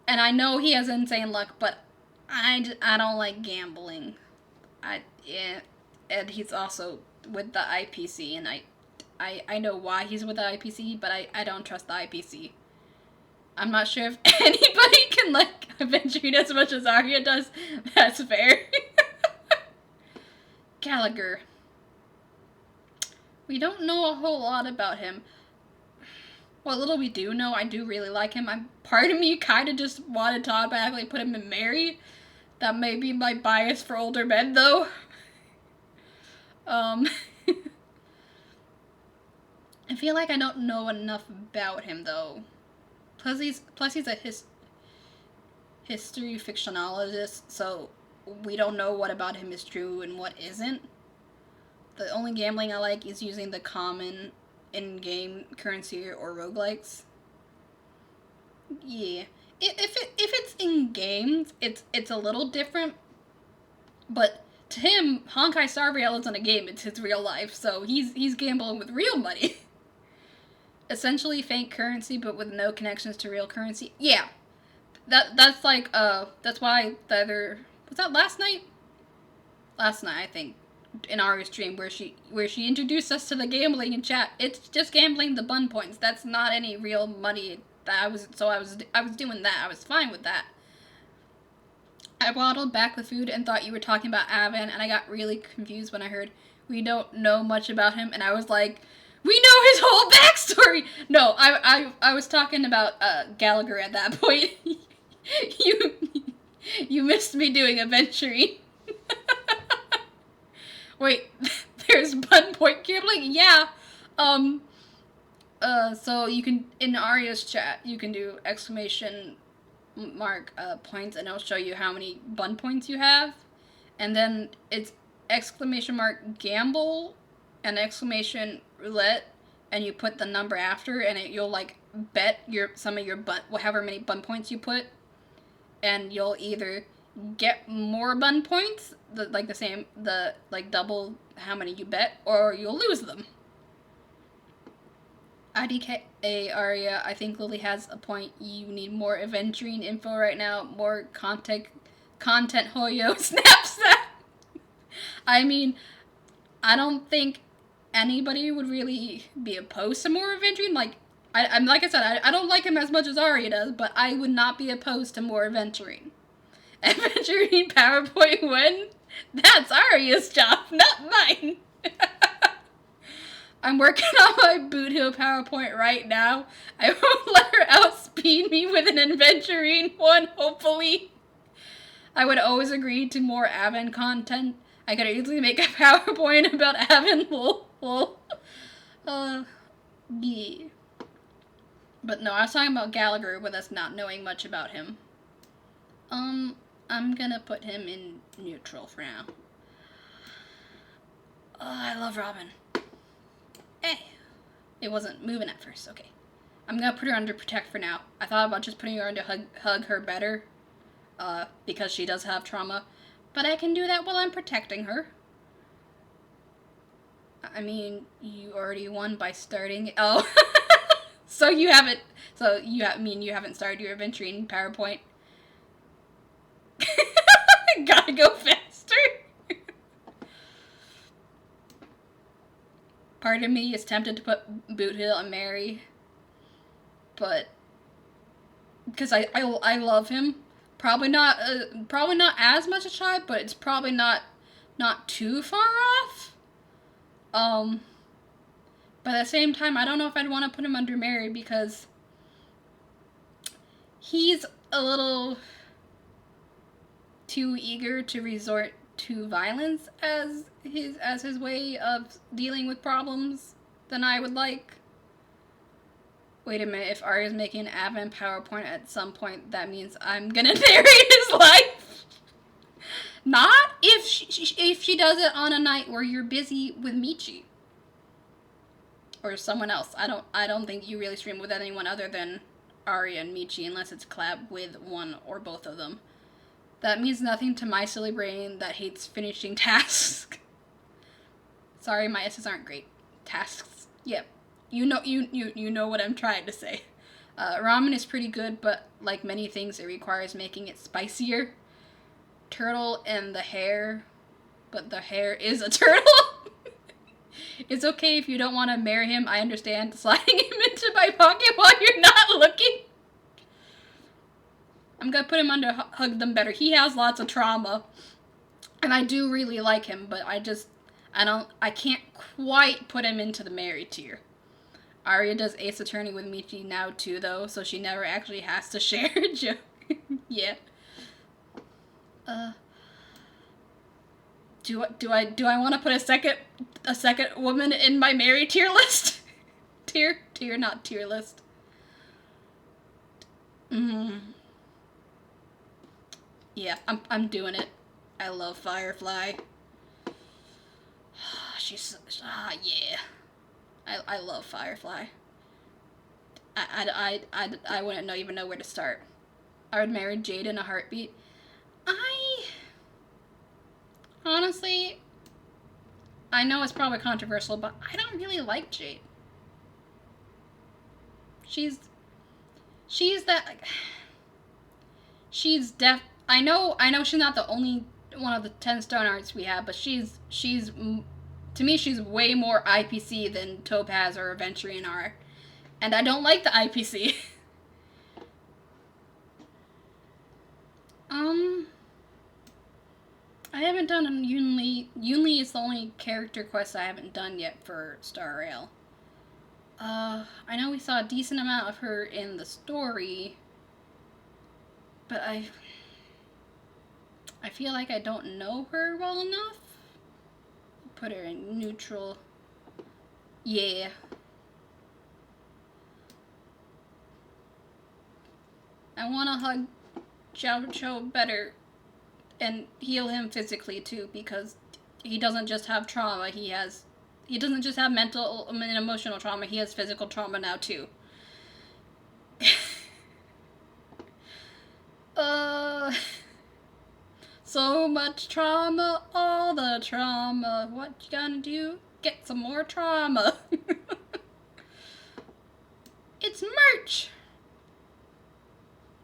A: and I know he has insane luck, but I don't like gambling. And he's also with the IPC, and I know why he's with the IPC, but I don't trust the IPC. I'm not sure if anybody can like Aventurine as much as Arya does. That's fair. Gallagher. We don't know a whole lot about him. What little we do know, I do really like him. Part of me kind of just wanted to automatically put him in Mary. That may be my bias for older men, though. I feel like I don't know enough about him, though. Plus he's a history fictionologist, so we don't know what about him is true and what isn't. The only gambling I like is using the common in-game currency or roguelikes. Yeah. If it's in games, it's a little different. But to him, Honkai Star Rail isn't a game, it's his real life, so he's gambling with real money. Essentially fake currency, but with no connections to real currency. Yeah. That's like, that's why the other... Was that last night? Last night, I think. In our stream where she introduced us to the gambling in chat. It's just gambling the bun points. That's not any real money. I was doing that. I was fine with that. I waddled back with food and thought you were talking about Avan, and I got really confused when I heard we don't know much about him, and I was like, we know his whole backstory. No, I was talking about Gallagher at that point. you missed me doing Aventurine. Wait, there's button point gambling? Yeah. So you can, in Arya's chat, you can do exclamation mark points, and it'll show you how many bun points you have. And then it's exclamation mark gamble and exclamation roulette, and you put the number after, and you'll like bet some of your however many bun points you put, and you'll either get more bun points, double how many you bet, or you'll lose them. IDK Aria, I think Lily has a point. You need more Aventurine info right now. More content Hoyo snaps that. I mean, I don't think anybody would really be opposed to more Aventurine. Like I said, I don't like him as much as Aria does, but I would not be opposed to more Aventurine. Aventurine PowerPoint when? That's Arya's job, not mine. I'm working on my Boot Hill PowerPoint right now. I won't let her outspeed me with an Aventurine one, hopefully. I would always agree to more Avan content. I could easily make a PowerPoint about Avan, lol. Yeah. But no, I was talking about Gallagher with us not knowing much about him. I'm gonna put him in neutral for now. Oh, I love Robin. Hey. It wasn't moving at first, okay. I'm gonna put her under protect for now. I thought about just putting her under hug her better, because she does have trauma, but I can do that while I'm protecting her. I mean, you already won by starting. Oh, so you haven't. So you mean you haven't started your adventuring PowerPoint? Gotta go faster. Part of me is tempted to put Boot Hill and Mary, but because I love him. Probably not as much a child, but it's probably not too far off. But at the same time, I don't know if I'd want to put him under Mary because he's a little too eager to resort to violence as his way of dealing with problems than I would like. Wait a minute, if Arya's making an advent PowerPoint at some point, that means I'm gonna narrate his life. Not if she does it on a night where you're busy with Michi. Or someone else. I don't think you really stream with anyone other than Arya and Michi unless it's collab with one or both of them. That means nothing to my silly brain that hates finishing tasks. Sorry, my S's aren't great. Tasks. Yep. You know what I'm trying to say. Ramen is pretty good, but like many things, it requires making it spicier. Turtle and the hair, but the hair is a turtle. It's okay if you don't want to marry him. I understand sliding him into my pocket while you're not looking. I'm gonna put him under hug them better. He has lots of trauma, and I do really like him, but I can't quite put him into the Mary tier. Arya does Ace Attorney with Michi now too, though, so she never actually has to share a joke. Yeah. Do I want to put a second woman in my Mary tier list? tier, not tier list. Yeah, I'm doing it. I love Firefly. Yeah. I love Firefly. I wouldn't even know where to start. I would marry Jade in a heartbeat. Honestly, I know it's probably controversial, but I don't really like Jade. She's that, like, I know she's not the only one of the 10 stone arts we have, but she's to me, she's way more IPC than Topaz or Aventurine are. And I don't like the IPC. I haven't done Yunli. Yunli is the only character quest I haven't done yet for Star Rail. I know we saw a decent amount of her in the story, but I feel like I don't know her well enough. Put her in neutral. Yeah. I want to hug Xiao Cho better and heal him physically too, because he doesn't just have trauma, he doesn't just have mental and emotional trauma, he has physical trauma now too. So much trauma, all the trauma. What you gonna do? Get some more trauma. It's merch!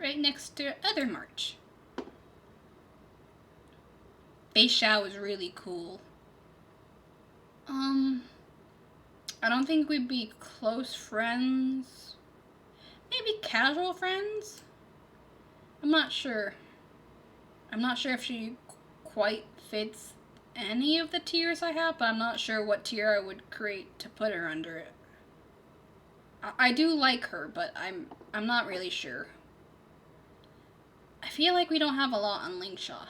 A: Right next to other merch. Fei Xiao is really cool. I don't think we'd be close friends. Maybe casual friends? I'm not sure. I'm not sure if she quite fits any of the tiers I have, but I'm not sure what tier I would create to put her under it. I do like her, but I'm not really sure. I feel like we don't have a lot on Lingshaw.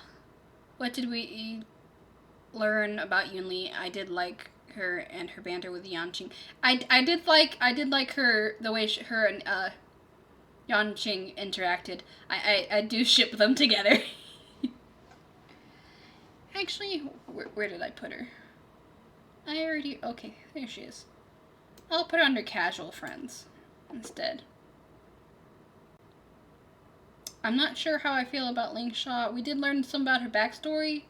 A: What did we learn about Yunli? I did like her and her banter with Yanqing. I did like her, the way her and Yanqing interacted. I do ship them together. Actually, where did I put her? Okay, there she is. I'll put her under casual friends. instead. I'm not sure how I feel about Lingshaw. We did learn some about her backstory,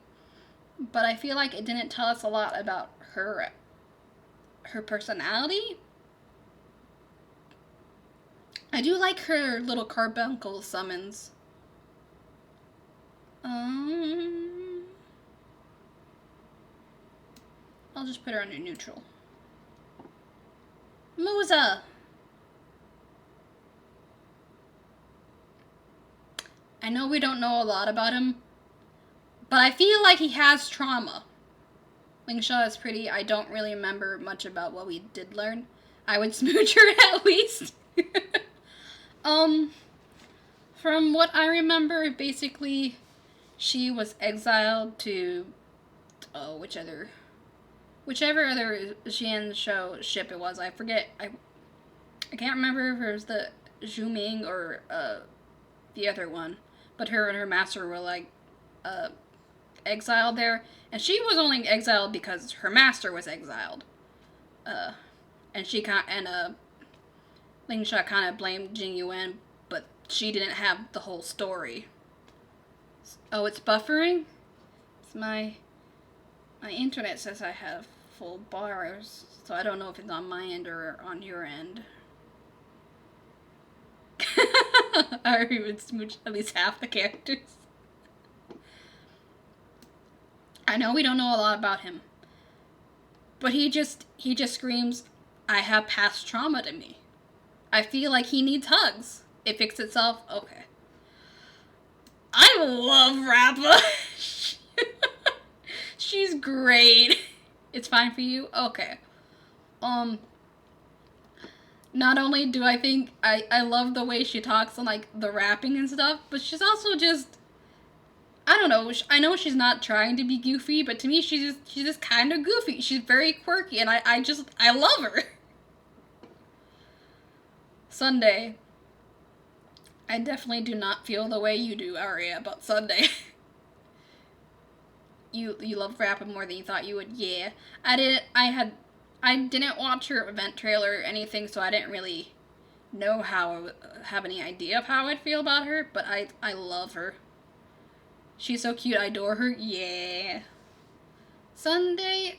A: but I feel like it didn't tell us a lot about her personality. I do like her little carbuncle summons. I'll just put her under neutral. Musa! I know we don't know a lot about him, but I feel like he has trauma. Lingshaw is pretty. I don't really remember much about what we did learn. I would smooch her at least. From what I remember, basically, she was exiled to, whichever other Xian show ship it was. I forget. I can't remember if it was the Zhuming or the other one. But her and her master were like exiled there, and she was only exiled because her master was exiled. And Lingsha kind of blamed Jing Yuan, but she didn't have the whole story. Oh, it's buffering? It's my internet says I have full bars, so I don't know if it's on my end or on your end. I would smooch at least half the characters. I know we don't know a lot about him, but he just screams, "I have past trauma to me." I feel like he needs hugs. It fixed itself? Okay. I love Rappa. She's great. It's fine for you? Okay. Not only do I think I love the way she talks and like the rapping and stuff, but she's also just, I don't know, I know she's not trying to be goofy, but to me she's just kind of goofy. She's very quirky, and I love her. Sunday. I definitely do not feel the way you do, Aria, about Sunday. You love rapping more than you thought you would. Yeah. I didn't watch her event trailer or anything, so I didn't really know have any idea of how I'd feel about her, but I love her. She's so cute, I adore her. Yeah. Sunday,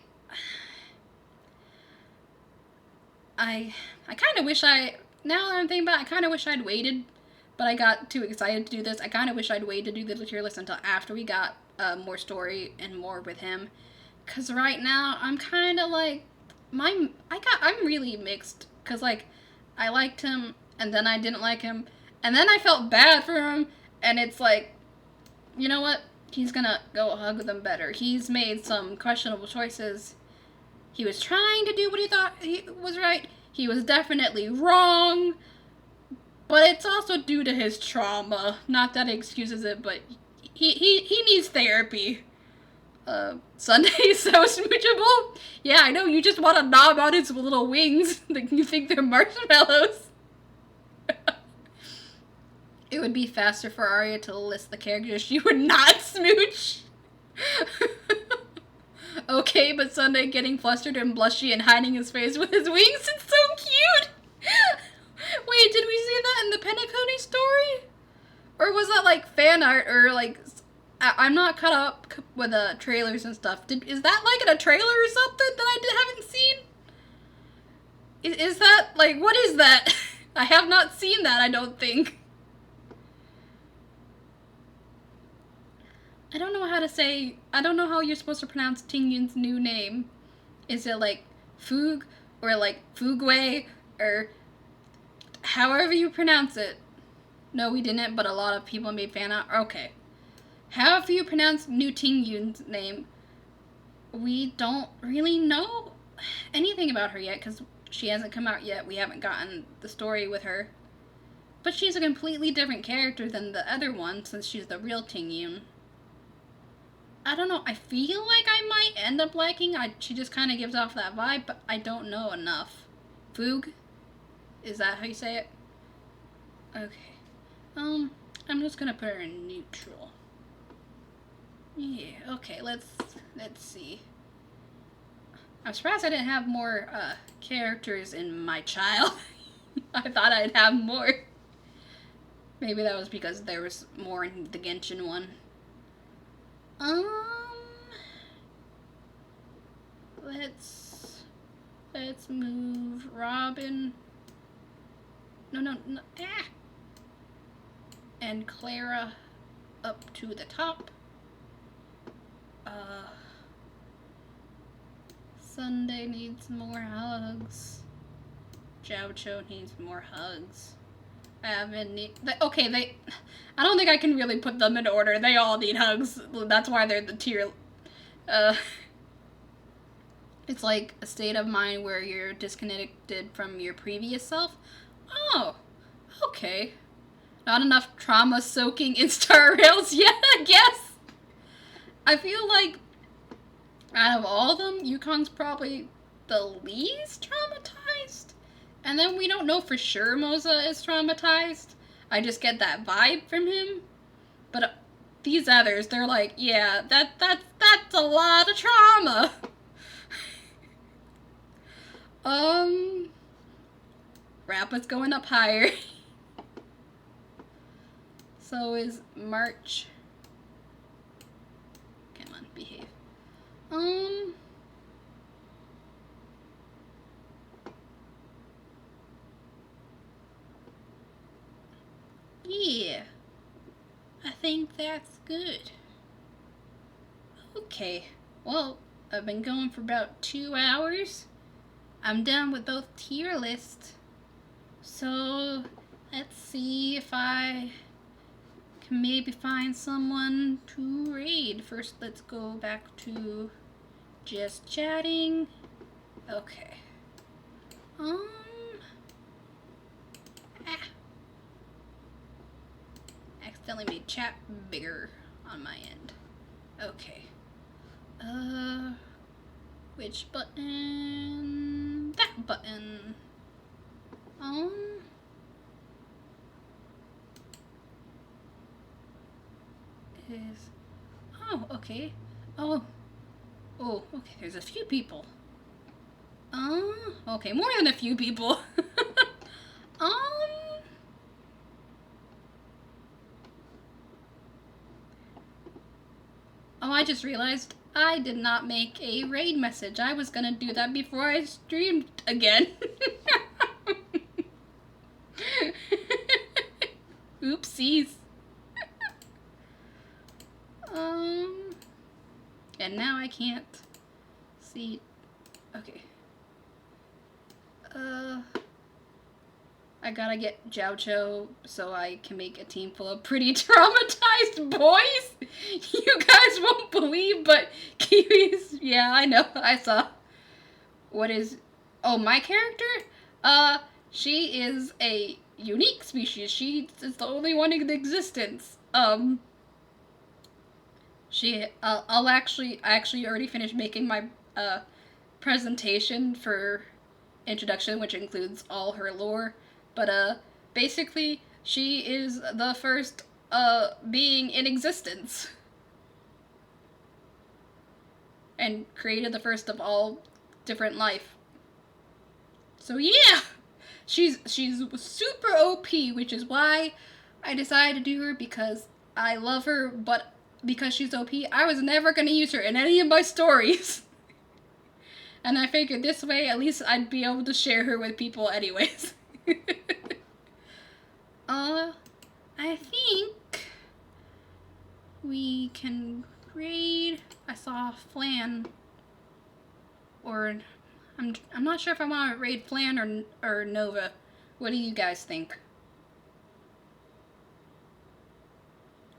A: I kind of wish now that I'm thinking about it, I kind of wish I'd waited, but I got too excited to do this. I kind of wish I'd waited to do the tier list until after we got more story and more with him, because right now I'm kind of like, I'm really mixed, because like I liked him and then I didn't like him and then I felt bad for him, and it's like, you know what, he's gonna go hug them better. He's made some questionable choices. He was trying to do what he thought he was right. He was definitely wrong, but it's also due to his trauma. Not that it excuses it, but he needs therapy. Sunday's so smoochable. Yeah, I know, you just want to knob on his little wings. You think they're marshmallows. It would be faster for Arya to list the characters she would not smooch. Okay, but Sunday getting flustered and blushy and hiding his face with his wings, it's so cute! Wait, did we see that in the Penacony story? Or was that like fan art, or like, I'm not caught up with trailers and stuff. Is that like in a trailer or something that I haven't seen? Is that, like, what is that? I have not seen that, I don't think. I don't know how you're supposed to pronounce Tingyun's new name. Is it like Fug, or like Fugway, or however you pronounce it? No, we didn't, but a lot of people made fan art. Okay. However you pronounce New Tingyun's name, we don't really know anything about her yet, because she hasn't come out yet. We haven't gotten the story with her. But she's a completely different character than the other one, since she's the real Tingyun. I don't know, I feel like I might end up liking, she just kind of gives off that vibe, but I don't know enough. Fug? Is that how you say it? Okay. I'm just gonna put her in neutral. Yeah, okay, let's see. I'm surprised I didn't have more characters in my child. I thought I'd have more. Maybe that was because there was more in the Genshin one. Let's move Robin. No. And Clara up to the top. Sunday needs more hugs. Jiao needs more hugs. I don't think I can really put them in order. They all need hugs. That's why they're the tier. It's like a state of mind where you're disconnected from your previous self. Oh, okay. Not enough trauma soaking in Star Rails yet, I guess. I feel like out of all of them, Yukong's probably the least traumatized. And then we don't know for sure Moza is traumatized. I just get that vibe from him. But these others, they're like, yeah, that's a lot of trauma. Rappa's going up higher. So is March. Come on, behave. Yeah. I think that's good. Okay. Well, I've been going for about 2 hours. I'm done with both tier lists. So, let's see if I can maybe find someone to raid. First, let's go back to just chatting. Okay. Accidentally made chat bigger on my end. Okay. Which button? That button. Is... Oh, okay. Oh, okay, there's a few people. Okay, more than a few people. Oh, I just realized I did not make a raid message. I was gonna do that before I streamed again. Oopsies. And now I can't see. Okay. I gotta get Jiao so I can make a team full of pretty traumatized boys. You guys won't believe, but Kiwi's. Yeah, I know. I saw. What is? Oh, my character? She is a unique species. She is the only one in existence. I actually already finished making my presentation for introduction, which includes all her lore. But basically, she is the first being in existence, and created the first of all different life. So yeah, she's super OP, which is why I decided to do her, because I love her, but because she's OP, I was never gonna use her in any of my stories. And I figured this way, at least I'd be able to share her with people anyways. I think we can raid. I saw Flan, or I'm not sure if I want to raid Flan or Nova. What do you guys think?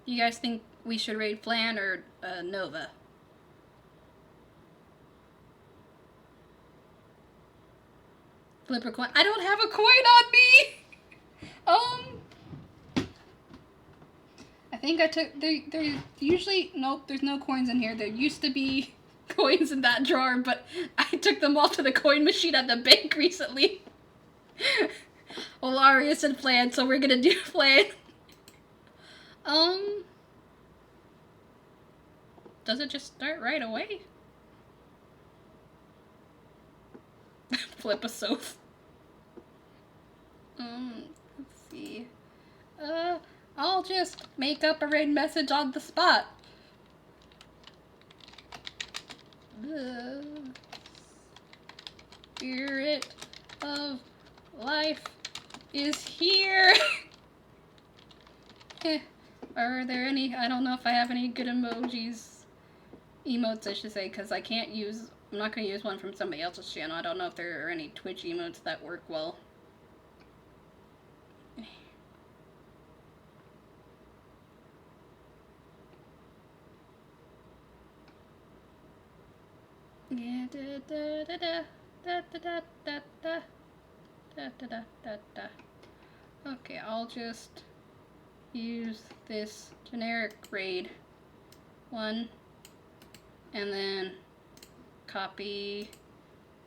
A: You guys think we should raid Flan or Nova? Flip a coin. I don't have a coin on me. I think I took. There usually nope. There's no coins in here. There used to be coins in that drawer, but I took them all to the coin machine at the bank recently. Well, Aria said Flan, so we're gonna do Flan. Does it just start right away? Flip a soap. Let's see. I'll just make up a raid message on the spot. The spirit of life is here. Are there any? I don't know if I have any good emotes, I should say, because I can't use. I'm not going to use one from somebody else's channel. I don't know if there are any Twitch emotes that work well. Yeah, Okay, I'll just use this generic raid one and then copy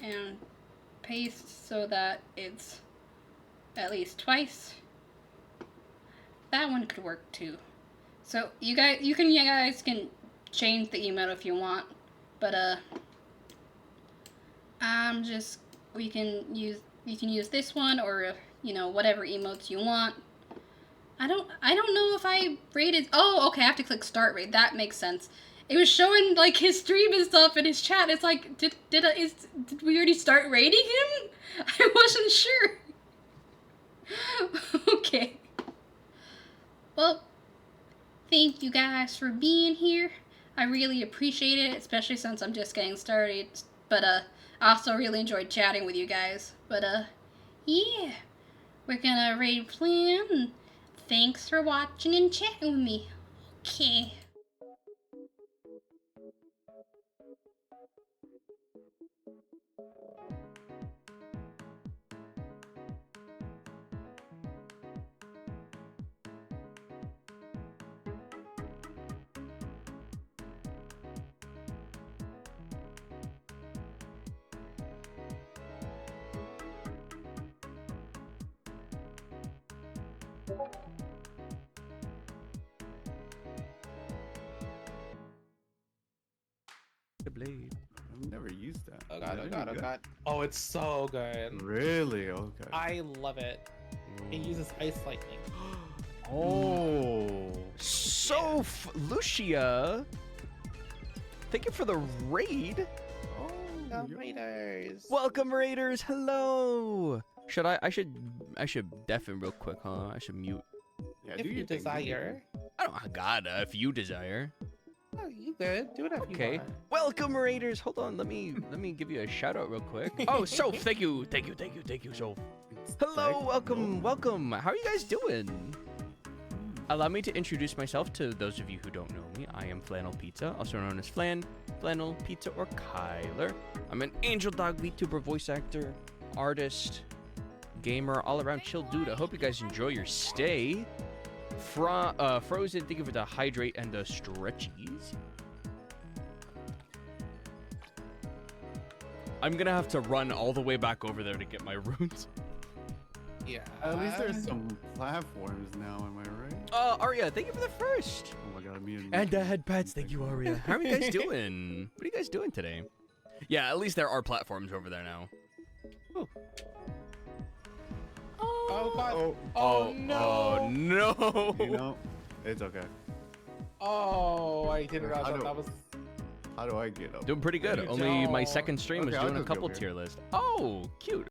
A: and paste so that it's at least twice. That one could work too. So you guys can change the email if you want, but you can use this one, or whatever emotes you want. I don't know if I rated. Oh, okay, I have to click start raid. That makes sense. It was showing like his stream and stuff in his chat. It's like, did we already start raiding him? I wasn't sure. Okay. Well, thank you guys for being here. I really appreciate it, especially since I'm just getting started. But I also really enjoyed chatting with you guys. But yeah, we're gonna raid plan. And thanks for watching and chatting with me. Okay.
D: The blade.
E: I've never used that.
F: Oh god,
E: Is
F: oh
E: it
F: god,
E: any
F: oh
E: good?
F: god. Oh, it's so good.
E: Really? Okay.
F: I love it. It uses ice lightning.
E: Oh.
D: So, Lucia, thank you for the raid.
E: Oh.
F: Come
E: yo.
F: Raiders.
D: Welcome, raiders. Hello. Should I should deafen real quick, huh? I should mute.
E: Yeah,
F: If
E: do
F: you
E: your thing, do your
F: desire.
D: I don't gotta if you desire.
F: Oh, you good. Do whatever you
D: Okay.
F: want.
D: Welcome, raiders. Hold on, let me give you a shout out real quick. Oh, Soph, thank you, Soph.
E: It's
D: Hello,
E: back.
D: welcome. How are you guys doing? Allow me to introduce myself to those of you who don't know me. I am Flannel Pizza, also known as Flannel Pizza, or Kyler. I'm an Angel Dog VTuber, voice actor, artist, gamer, all-around chill dude. I hope you guys enjoy your stay. Frozen, thank you for the hydrate and the stretchies. I'm gonna have to run all the way back over there to get my runes.
F: Yeah.
E: At least there's some platforms now, am I right?
D: Arya, thank you for the first.
E: Oh my god, me
D: And the head pads, thank you, Arya. How are you guys doing? What are you guys doing today? Yeah, at least there are platforms over there now. Oh.
F: Oh god.
E: Oh,
F: Oh, no.
D: Oh no.
E: you know, it's okay.
F: Oh, I didn't realize
E: I
F: that.
E: don't-
F: That was.
E: How do I get up?
D: Doing pretty good.
F: Good
D: Only my
F: job.
D: second stream was
E: Okay, I'll
D: doing a
E: just go
D: couple
E: here.
D: tier lists. Oh, cute.